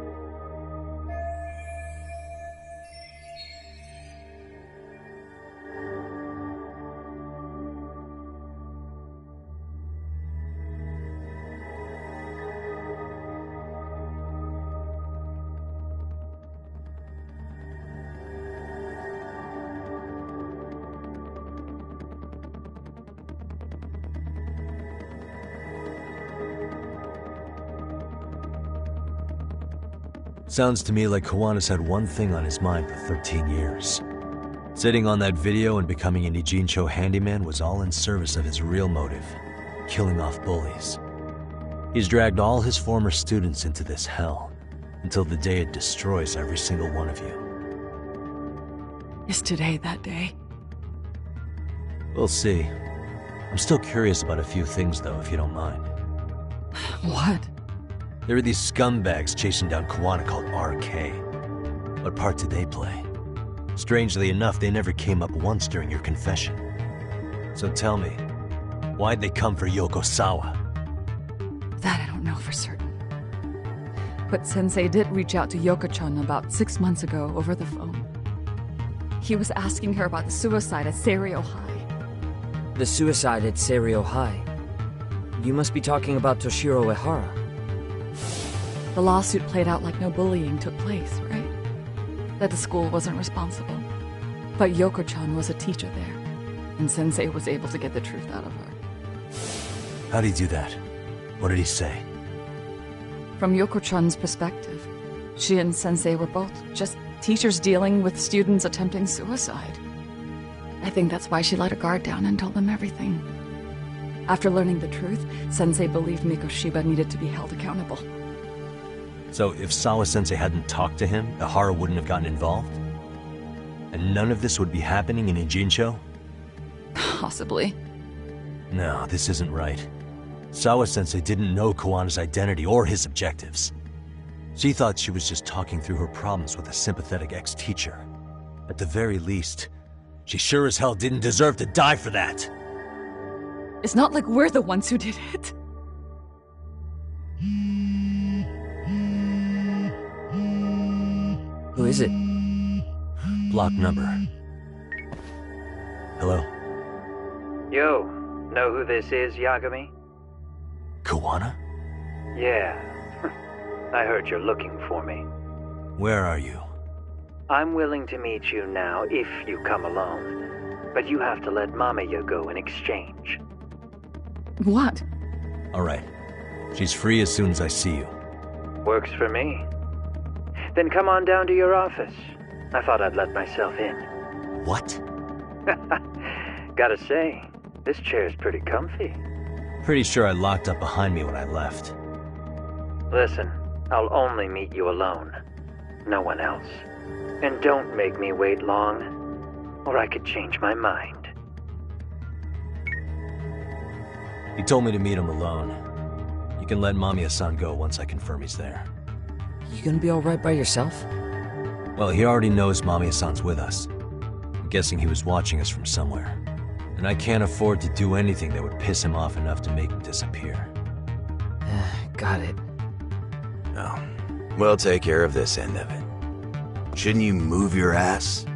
Sounds to me like Kiwanis had one thing on his mind for 13 years. Sitting on that video and becoming an Ijincho handyman was all in service of his real motive, killing off bullies. He's dragged all his former students into this hell, until the day it destroys every single one of you. Is today that day? We'll see. I'm still curious about a few things though, if you don't mind. What? There are these scumbags chasing down Kiwana called RK. What part did they play? Strangely enough, they never came up once during your confession. So tell me, why'd they come for Yokosawa? That I don't know for certain. But Sensei did reach out to Yoko-chan about 6 months ago over the phone. He was asking her about the suicide at Seiryo High. The suicide at Seiryo High? You must be talking about Toshiro Ehara. The lawsuit played out like no bullying took place, right? That the school wasn't responsible. But Yoko-chan was a teacher there, and Sensei was able to get the truth out of her. How'd he do that? What did he say? From Yoko-chan's perspective, she and Sensei were both just teachers dealing with students attempting suicide. I think that's why she let her guard down and told them everything. After learning the truth, Sensei believed Mikoshiba needed to be held accountable. So if Sawa-sensei hadn't talked to him, Ehara wouldn't have gotten involved? And none of this would be happening in Ijincho? Possibly. No, this isn't right. Sawa-sensei didn't know Kiwana's identity or his objectives. She thought she was just talking through her problems with a sympathetic ex-teacher. At the very least, she sure as hell didn't deserve to die for that! It's not like we're the ones who did it. Who is it? Block number. Hello? Yo, know who this is, Yagami? Kiwana? Yeah. I heard you're looking for me. Where are you? I'm willing to meet you now if you come alone. But you have to let Mamiya go in exchange. What? Alright. She's free as soon as I see you. Works for me. Then come on down to your office. I thought I'd let myself in. What? Gotta say, this chair's pretty comfy. Pretty sure I locked up behind me when I left. Listen, I'll only meet you alone. No one else. And don't make me wait long, or I could change my mind. He told me to meet him alone. You can let Mamiya-san go once I confirm he's there. You gonna be alright by yourself? Well, he already knows Mamiya-san's with us. I'm guessing he was watching us from somewhere. And I can't afford to do anything that would piss him off enough to make him disappear. Got it. No. We'll take care of this end of it. Shouldn't you move your ass?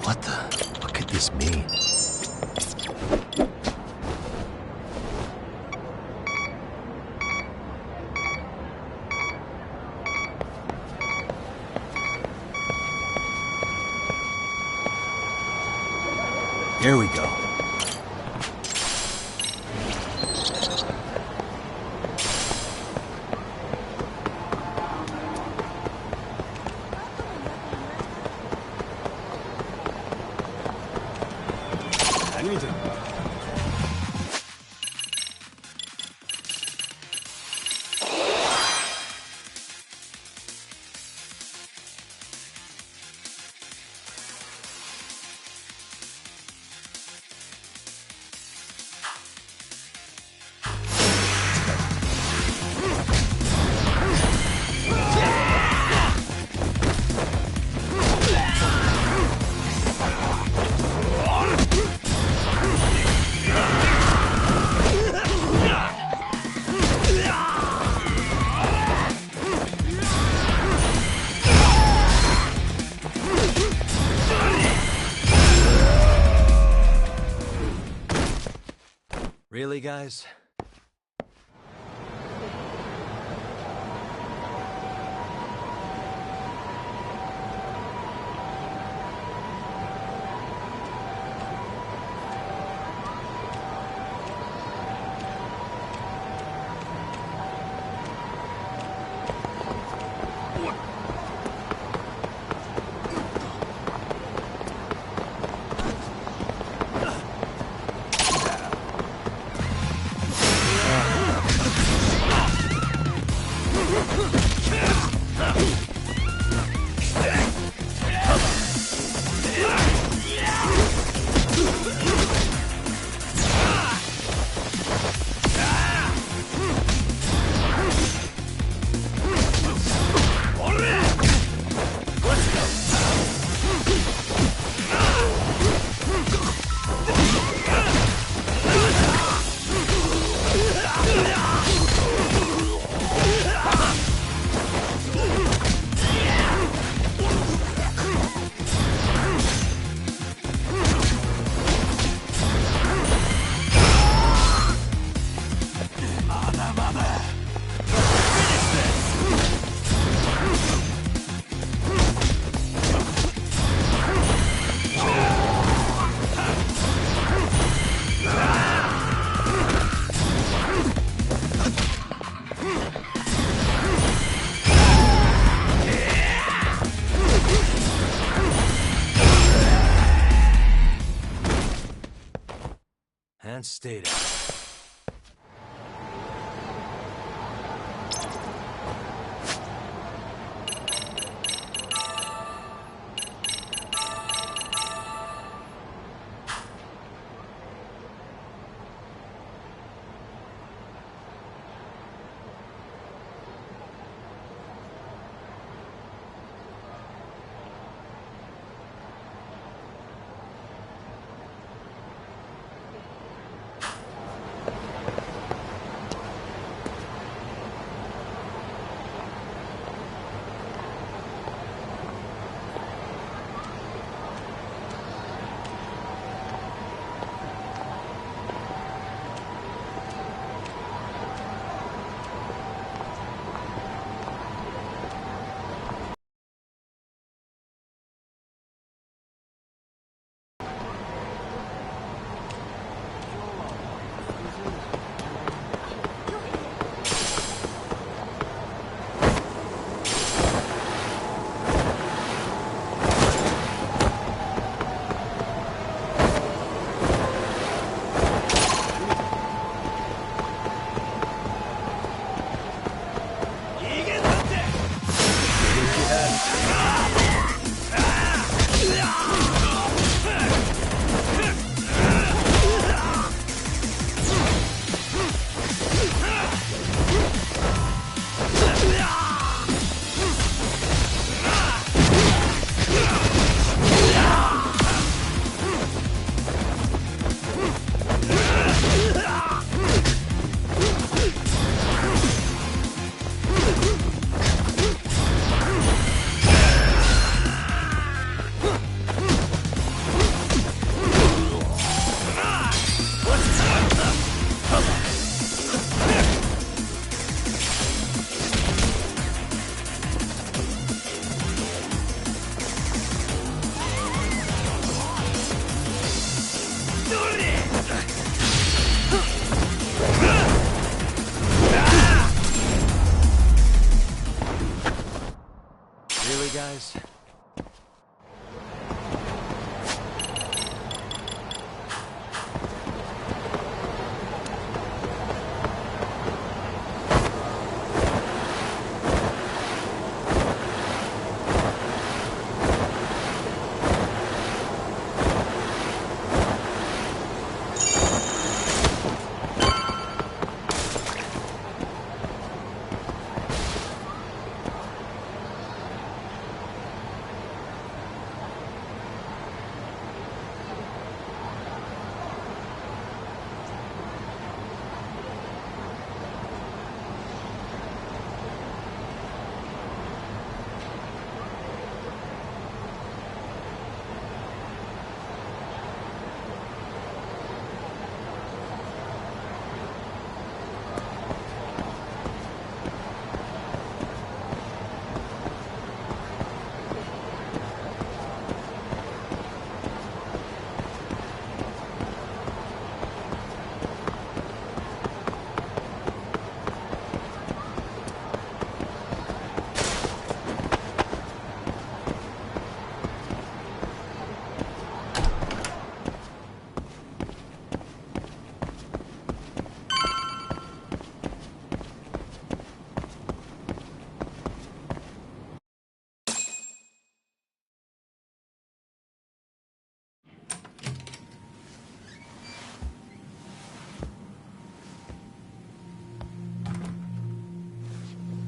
What could this mean? Here we go. Really, guys? And stay down.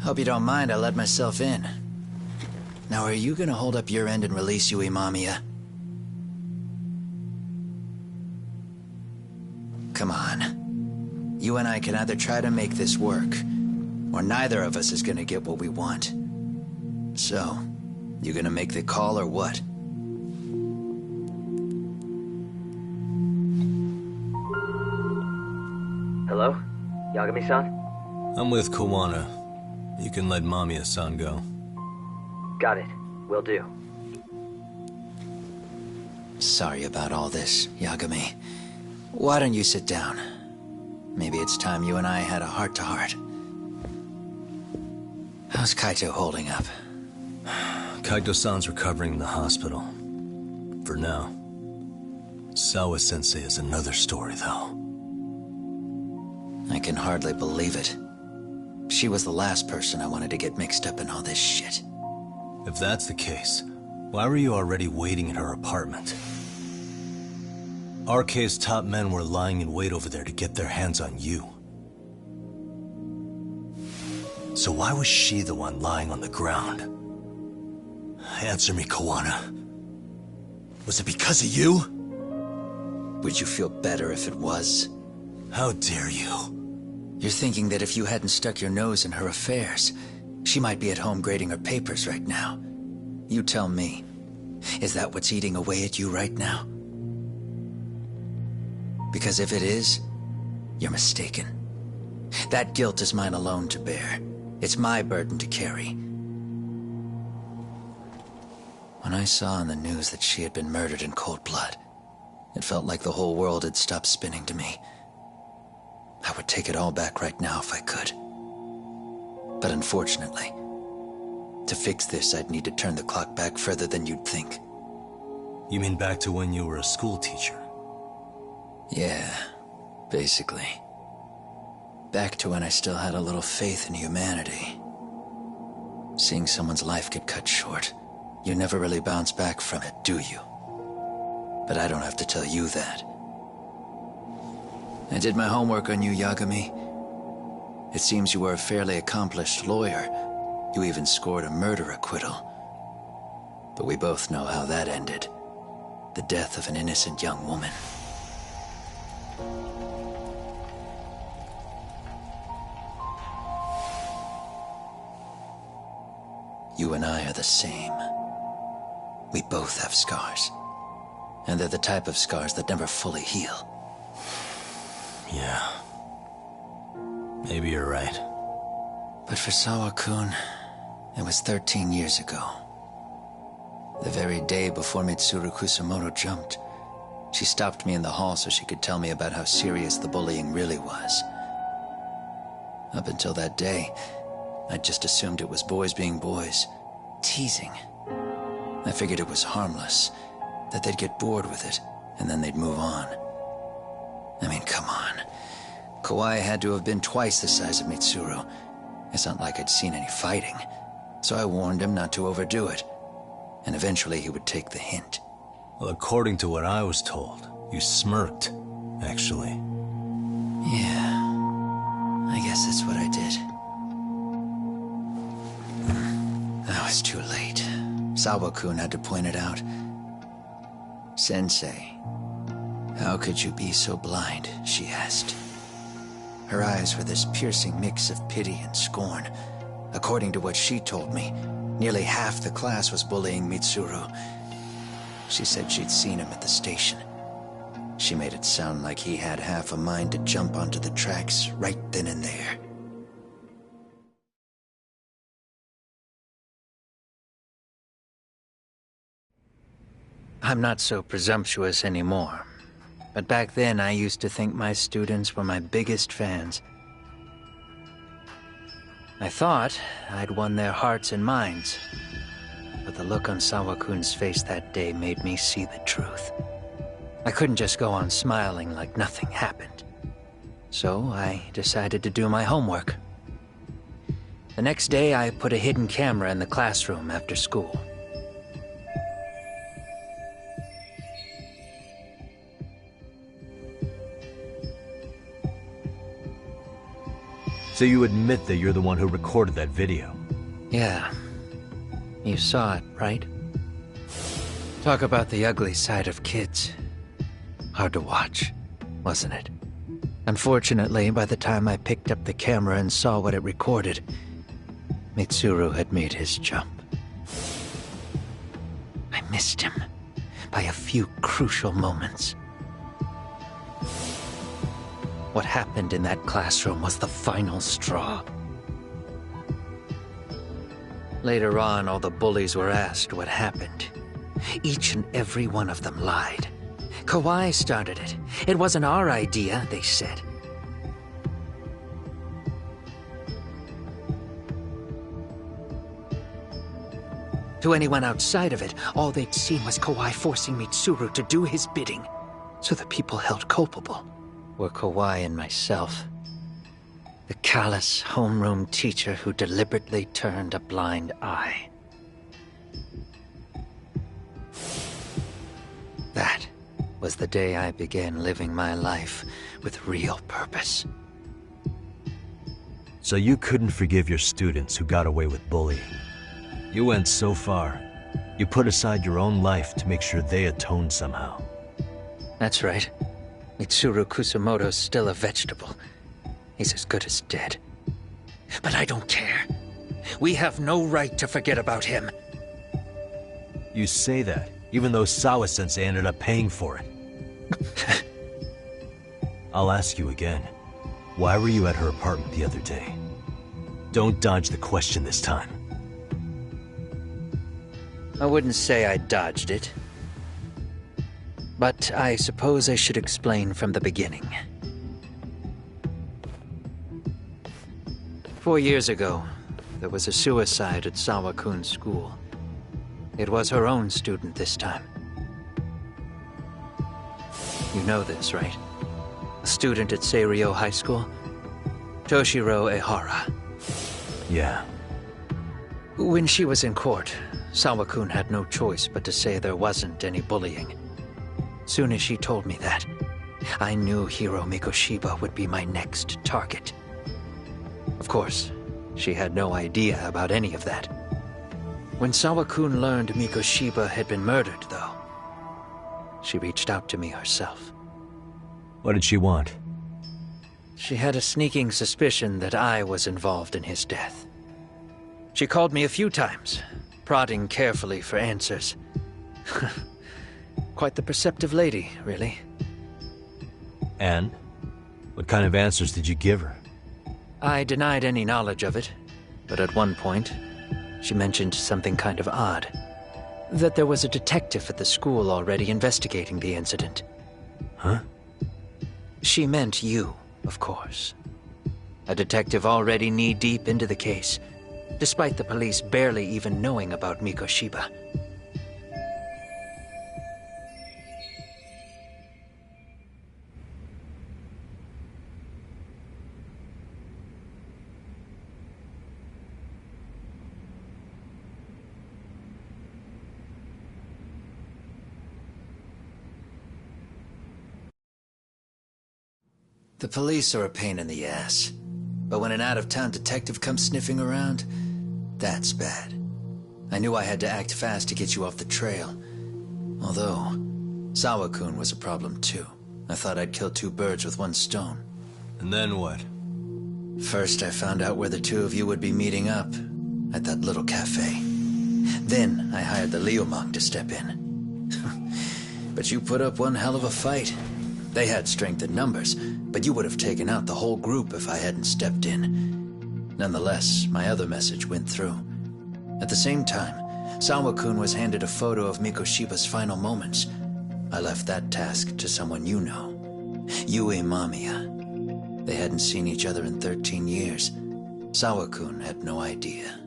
Hope you don't mind I let myself in. Now, are you gonna hold up your end and release Yui Mamiya? Come on. You and I can either try to make this work, or neither of us is gonna get what we want. So, you gonna make the call or what? Hello? Yagami-san? I'm with Kawana. You can let Mamiya-san go. Got it. Will do. Sorry about all this, Yagami. Why don't you sit down? Maybe it's time you and I had a heart-to-heart. How's Kaito holding up? Kaito-san's recovering in the hospital. For now. Sawa-sensei is another story, though. I can hardly believe it. She was the last person I wanted to get mixed up in all this shit. If that's the case, why were you already waiting in her apartment? RK's top men were lying in wait over there to get their hands on you. So why was she the one lying on the ground? Answer me, Kawana. Was it because of you? Would you feel better if it was? How dare you? You're thinking that if you hadn't stuck your nose in her affairs, she might be at home grading her papers right now. You tell me, is that what's eating away at you right now? Because if it is, you're mistaken. That guilt is mine alone to bear. It's my burden to carry. When I saw on the news that she had been murdered in cold blood, it felt like the whole world had stopped spinning to me. I would take it all back right now if I could. But unfortunately, to fix this, I'd need to turn the clock back further than you'd think. You mean back to when you were a school teacher? Yeah, basically. Back to when I still had a little faith in humanity. Seeing someone's life get cut short, you never really bounce back from it, do you? But I don't have to tell you that. I did my homework on you, Yagami. It seems you were a fairly accomplished lawyer. You even scored a murder acquittal. But we both know how that ended. The death of an innocent young woman. You and I are the same. We both have scars. And they're the type of scars that never fully heal. Yeah. Maybe you're right. But for Sawa-kun, it was 13 years ago. The very day before Mitsuru Kusamoto jumped, she stopped me in the hall so she could tell me about how serious the bullying really was. Up until that day, I just assumed it was boys being boys, teasing. I figured it was harmless, that they'd get bored with it, and then they'd move on. I mean, come on. Kawai had to have been twice the size of Mitsuru. It's not like I'd seen any fighting, so I warned him not to overdo it, and eventually he would take the hint. Well, according to what I was told, you smirked, actually. Yeah, I guess that's what I did. I was too late. Sawa-kun had to point it out. Sensei, how could you be so blind, she asked. Her eyes were this piercing mix of pity and scorn. According to what she told me, nearly half the class was bullying Mitsuru. She said she'd seen him at the station. She made it sound like he had half a mind to jump onto the tracks right then and there. I'm not so presumptuous anymore. But back then, I used to think my students were my biggest fans. I thought I'd won their hearts and minds. But the look on Sawa-kun's face that day made me see the truth. I couldn't just go on smiling like nothing happened. So I decided to do my homework. The next day, I put a hidden camera in the classroom after school. So you admit that you're the one who recorded that video? Yeah. You saw it, right? Talk about the ugly side of kids. Hard to watch, wasn't it? Unfortunately, by the time I picked up the camera and saw what it recorded, Mitsuru had made his jump. I missed him by a few crucial moments. What happened in that classroom was the final straw. Later on, all the bullies were asked what happened. Each and every one of them lied. Kawhi started it. It wasn't our idea, they said. To anyone outside of it, all they'd seen was Kawhi forcing Mitsuru to do his bidding, so the people held culpable were Kawhi and myself. The callous homeroom teacher who deliberately turned a blind eye. That was the day I began living my life with real purpose. So you couldn't forgive your students who got away with bullying. You went so far, you put aside your own life to make sure they atoned somehow. That's right. Mitsuru Kusumoto's still a vegetable. He's as good as dead. But I don't care. We have no right to forget about him. You say that, even though Sawa-sensei ended up paying for it. I'll ask you again. Why were you at her apartment the other day? Don't dodge the question this time. I wouldn't say I dodged it. But I suppose I should explain from the beginning. 4 years ago, there was a suicide at Sawa-kun's school. It was her own student this time. You know this, right? A student at Seiryo High School? Toshiro Ehara. Yeah. When she was in court, Sawa-kun had no choice but to say there wasn't any bullying. Soon as she told me that, I knew Hiro Mikoshiba would be my next target. Of course, she had no idea about any of that. When Sawa-kun learned Mikoshiba had been murdered, though, she reached out to me herself. What did she want? She had a sneaking suspicion that I was involved in his death. She called me a few times, prodding carefully for answers. Quite the perceptive lady, really. And? What kind of answers did you give her? I denied any knowledge of it, but at one point, she mentioned something kind of odd. That there was a detective at the school already investigating the incident. Huh? She meant you, of course. A detective already knee-deep into the case, despite the police barely even knowing about Mikoshiba. The police are a pain in the ass. But when an out-of-town detective comes sniffing around, that's bad. I knew I had to act fast to get you off the trail. Although, Sawa-kun was a problem too. I thought I'd kill two birds with one stone. And then what? First, I found out where the two of you would be meeting up. At that little cafe. Then, I hired the Liumang to step in. But you put up one hell of a fight. They had strength in numbers, but you would have taken out the whole group if I hadn't stepped in. Nonetheless, my other message went through. At the same time, Sawa-kun was handed a photo of Mikoshiba's final moments. I left that task to someone you know. Yue Mamiya. They hadn't seen each other in 13 years. Sawa-kun had no idea.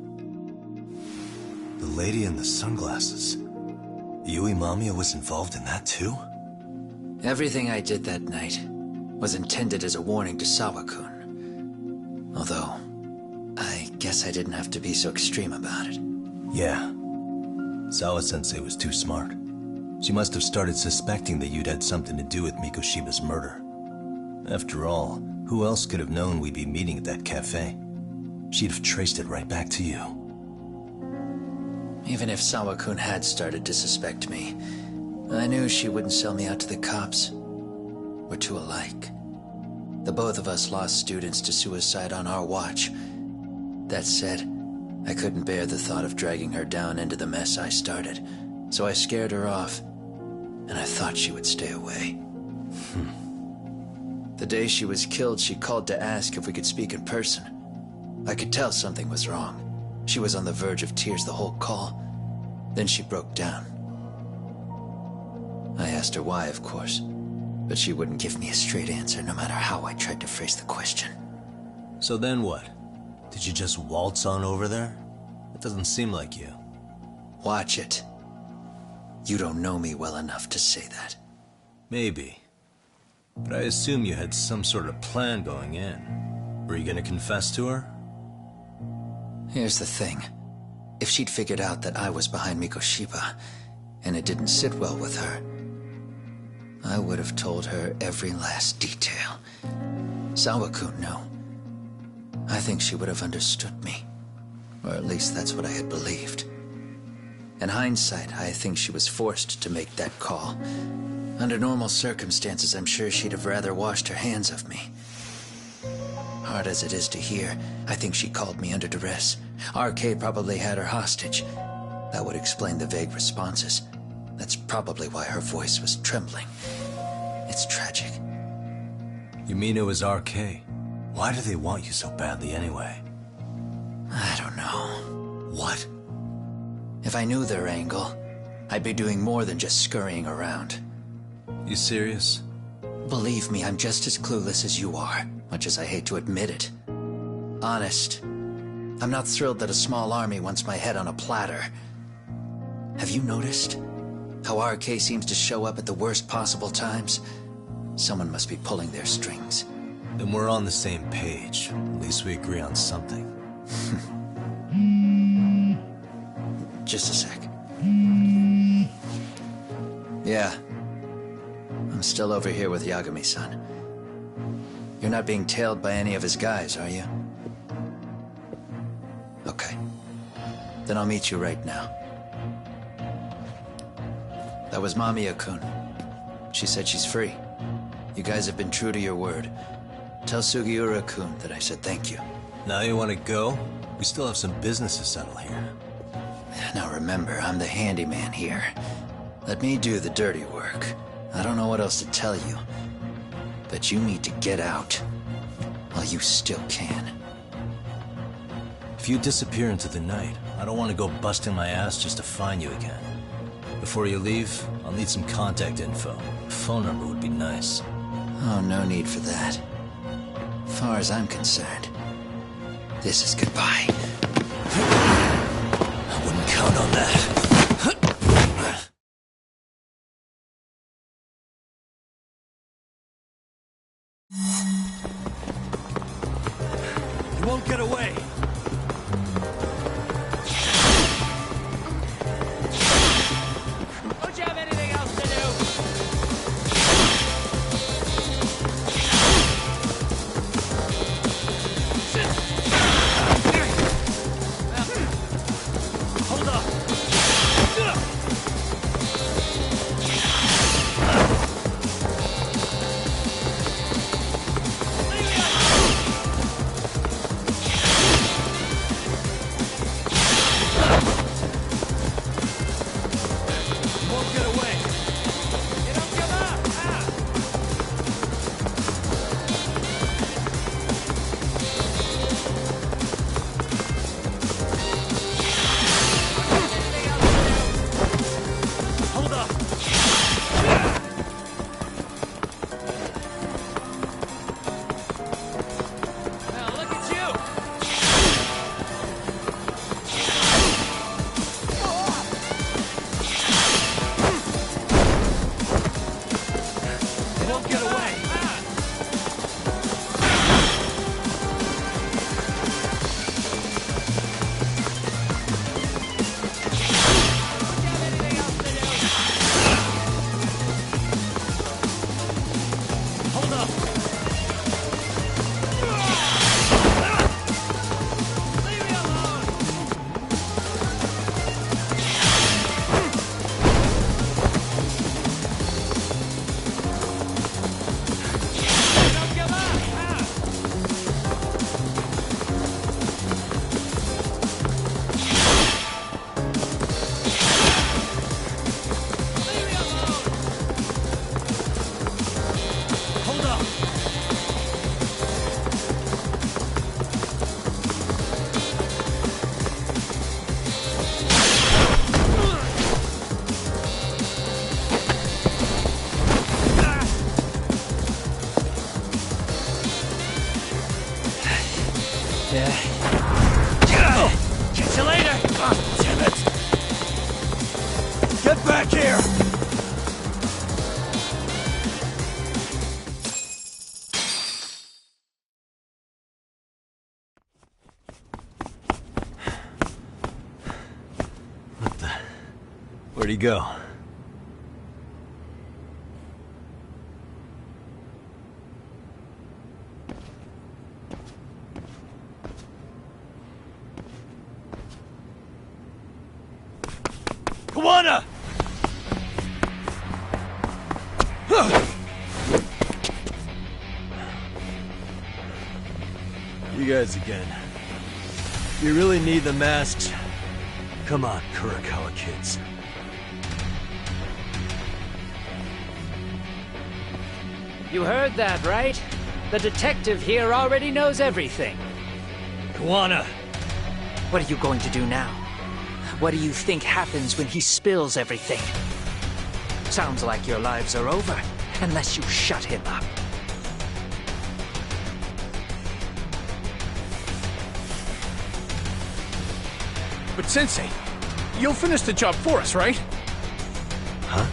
The lady in the sunglasses. Yue Mamiya was involved in that too? Everything I did that night was intended as a warning to Sawa-kun. Although, I guess I didn't have to be so extreme about it. Yeah. Sawa-sensei was too smart. She must have started suspecting that you'd had something to do with Mikoshiba's murder. After all, Who else could have known we'd be meeting at that cafe? She'd have traced it right back to you. Even if Sawa-kun had started to suspect me, I knew she wouldn't sell me out to the cops. We're too alike. The both of us lost students to suicide on our watch. That said, I couldn't bear the thought of dragging her down into the mess I started, so I scared her off, and I thought she would stay away. The day she was killed, she called to ask if we could speak in person. I could tell something was wrong. She was on the verge of tears the whole call. Then she broke down. I asked her why, of course, but she wouldn't give me a straight answer no matter how I tried to phrase the question. So then what? Did you just waltz on over there? It doesn't seem like you. Watch it. You don't know me well enough to say that. Maybe. But I assume you had some sort of plan going in. Were you gonna confess to her? Here's the thing. If she'd figured out that I was behind Mikoshiba, and it didn't sit well with her, I would have told her every last detail. Sawa-kun knew. I think she would have understood me. Or at least that's what I had believed. In hindsight, I think she was forced to make that call. Under normal circumstances, I'm sure she'd have rather washed her hands of me. Hard as it is to hear, I think she called me under duress. RK probably had her hostage. That would explain the vague responses. That's probably why her voice was trembling. It's tragic. You mean it was RK? Why do they want you so badly anyway? I don't know. What? If I knew their angle, I'd be doing more than just scurrying around. You serious? Believe me, I'm just as clueless as you are, much as I hate to admit it. Honest. I'm not thrilled that a small army wants my head on a platter. Have you noticed how RK seems to show up at the worst possible times? Someone must be pulling their strings. Then we're on the same page. At least we agree on something. Just a sec. Yeah. I'm still over here with Yagami-san. You're not being tailed by any of his guys, are you? Okay. Then I'll meet you right now. That was Mamiya-kun. She said she's free. You guys have been true to your word. Tell Sugiura-kun that I said thank you. Now you want to go? We still have some business to settle here. Now remember, I'm the handyman here. Let me do the dirty work. I don't know what else to tell you. But you need to get out. While you still can. If you disappear into the night, I don't want to go busting my ass just to find you again. Before you leave, I'll need some contact info. A phone number would be nice. Oh, no need for that. As far as I'm concerned, this is goodbye. I wouldn't count on that. You won't get away. Don't you have anything else to do? Hold up. Catch you later! Damn it! Get back here! What the... Where'd he go? Kawana! You guys again. You really need the masks? Come on, Kurakawa kids. You heard that, right? The detective here already knows everything. Kawana! What are you going to do now? What do you think happens when he spills everything? Sounds like your lives are over, unless you shut him up. But Sensei, you'll finish the job for us, right? Huh?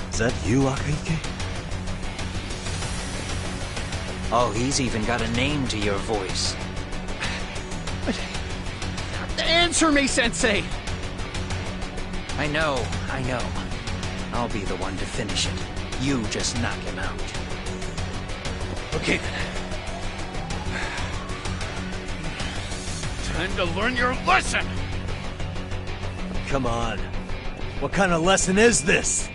Is that you, Akahike? Oh, he's even got a name to your voice. Answer me, Sensei! I know. I'll be the one to finish it. You just knock him out. Okay then. Time to learn your lesson! Come on. What kind of lesson is this?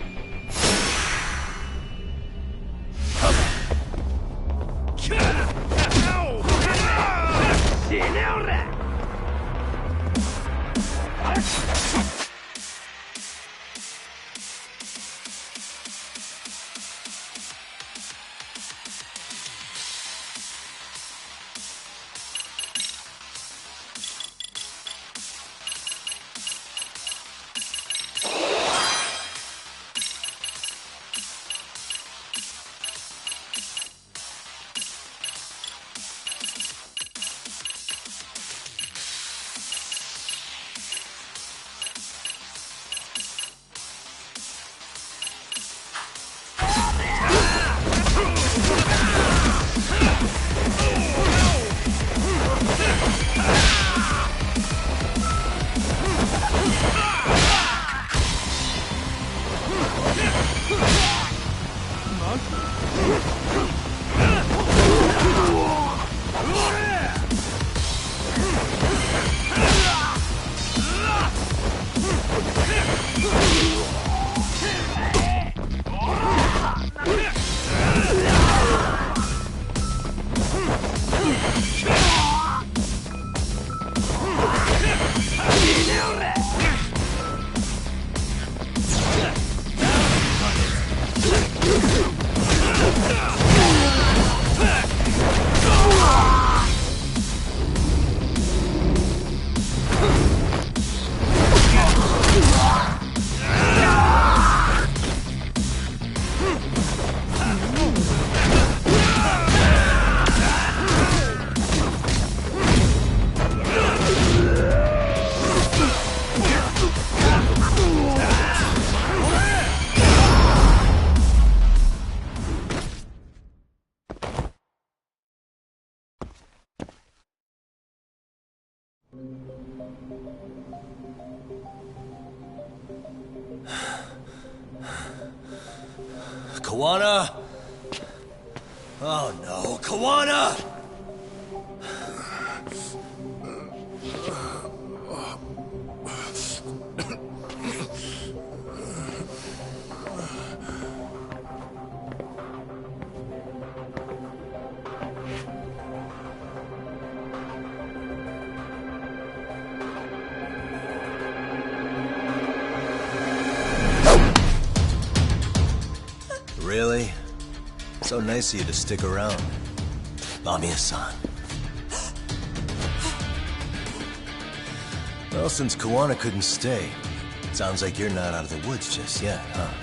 Kawana? Oh no, Kawana! Really? So nice of you to stick around. Bamiya-san. Well, since Kawana couldn't stay, sounds like you're not out of the woods just yet, huh?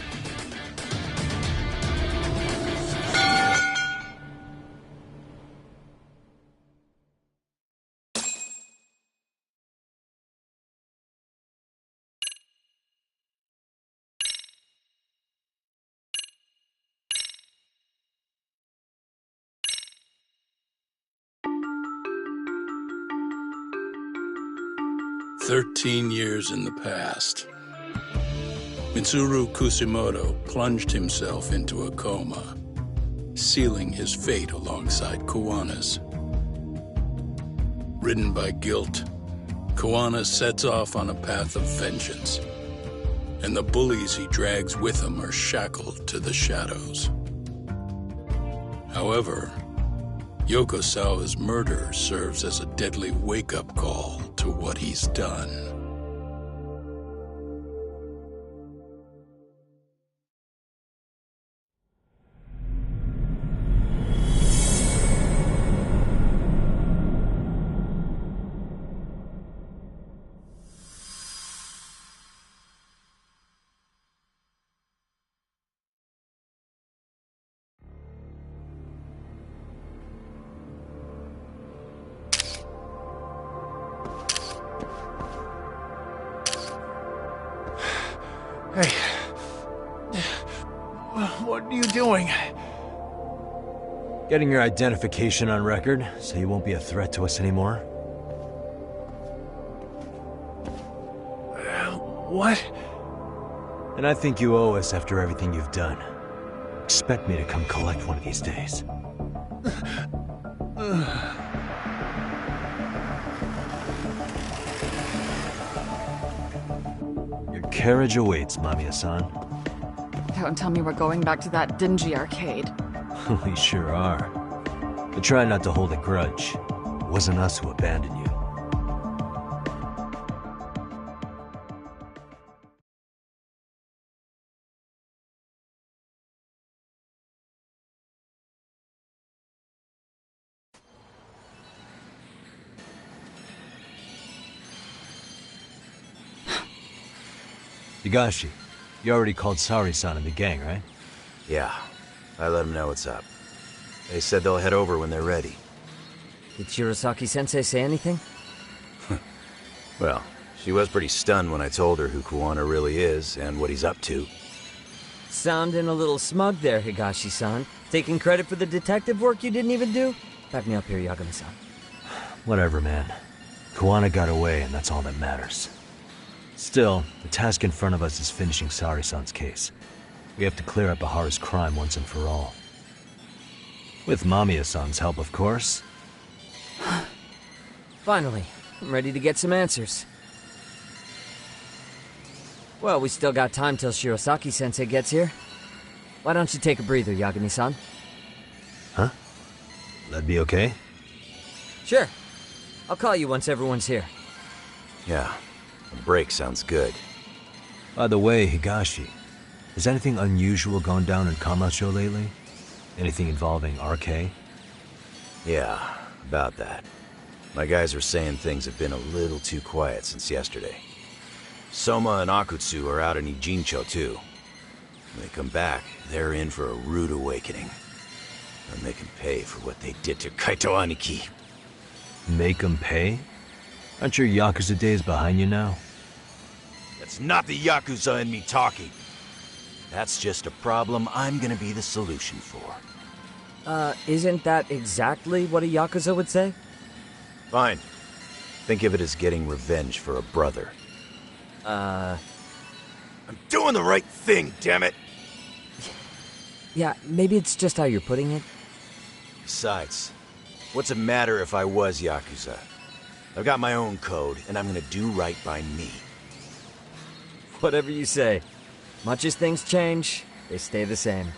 13 years in the past. Mitsuru Kusumoto plunged himself into a coma, sealing his fate alongside Kuwana's. Ridden by guilt, Kuwana sets off on a path of vengeance, and the bullies he drags with him are shackled to the shadows. However, Yokosawa's murder serves as a deadly wake-up call to what he's done. Hey. What are you doing? Getting your identification on record, so you won't be a threat to us anymore? What? And I think you owe us after everything you've done. Expect me to come collect one of these days. Your carriage awaits, Mamiya-san. Don't tell me we're going back to that dingy arcade. We sure are. But try not to hold a grudge. It wasn't us who abandoned you. Higashi, you already called Sari-san and the gang, right? Yeah, I let them know what's up. They said they'll head over when they're ready. Did Shirosaki-sensei say anything? Well, she was pretty stunned when I told her who Kuwana really is and what he's up to. Sounding a little smug there, Higashi-san. Taking credit for the detective work you didn't even do? Back me up here, Yagami-san. Whatever, man. Kuwana got away, and that's all that matters. Still, the task in front of us is finishing Sari-san's case. We have to clear up Bahara's crime once and for all. With Mamiya-san's help, of course. Finally, I'm ready to get some answers. Well, we still got time till Shirosaki-sensei gets here. Why don't you take a breather, Yagami-san? Huh? That'd be okay? Sure. I'll call you once everyone's here. Yeah, a break sounds good. By the way, Higashi, has anything unusual gone down in Kamasho lately? Anything involving RK? Yeah, about that. My guys are saying things have been a little too quiet since yesterday. Soma and Akutsu are out in Ijincho too. When they come back, they're in for a rude awakening. And they can pay for what they did to Kaito Aniki. Make them pay? Aren't your Yakuza days behind you now? That's not the Yakuza in me talking. That's just a problem I'm gonna be the solution for. Isn't that exactly what a Yakuza would say? Fine. Think of it as getting revenge for a brother. I'm doing the right thing, damn it! Yeah, maybe it's just how you're putting it. Besides, what's it matter if I was Yakuza? I've got my own code, and I'm gonna do right by me. Whatever you say. Much as things change, they stay the same.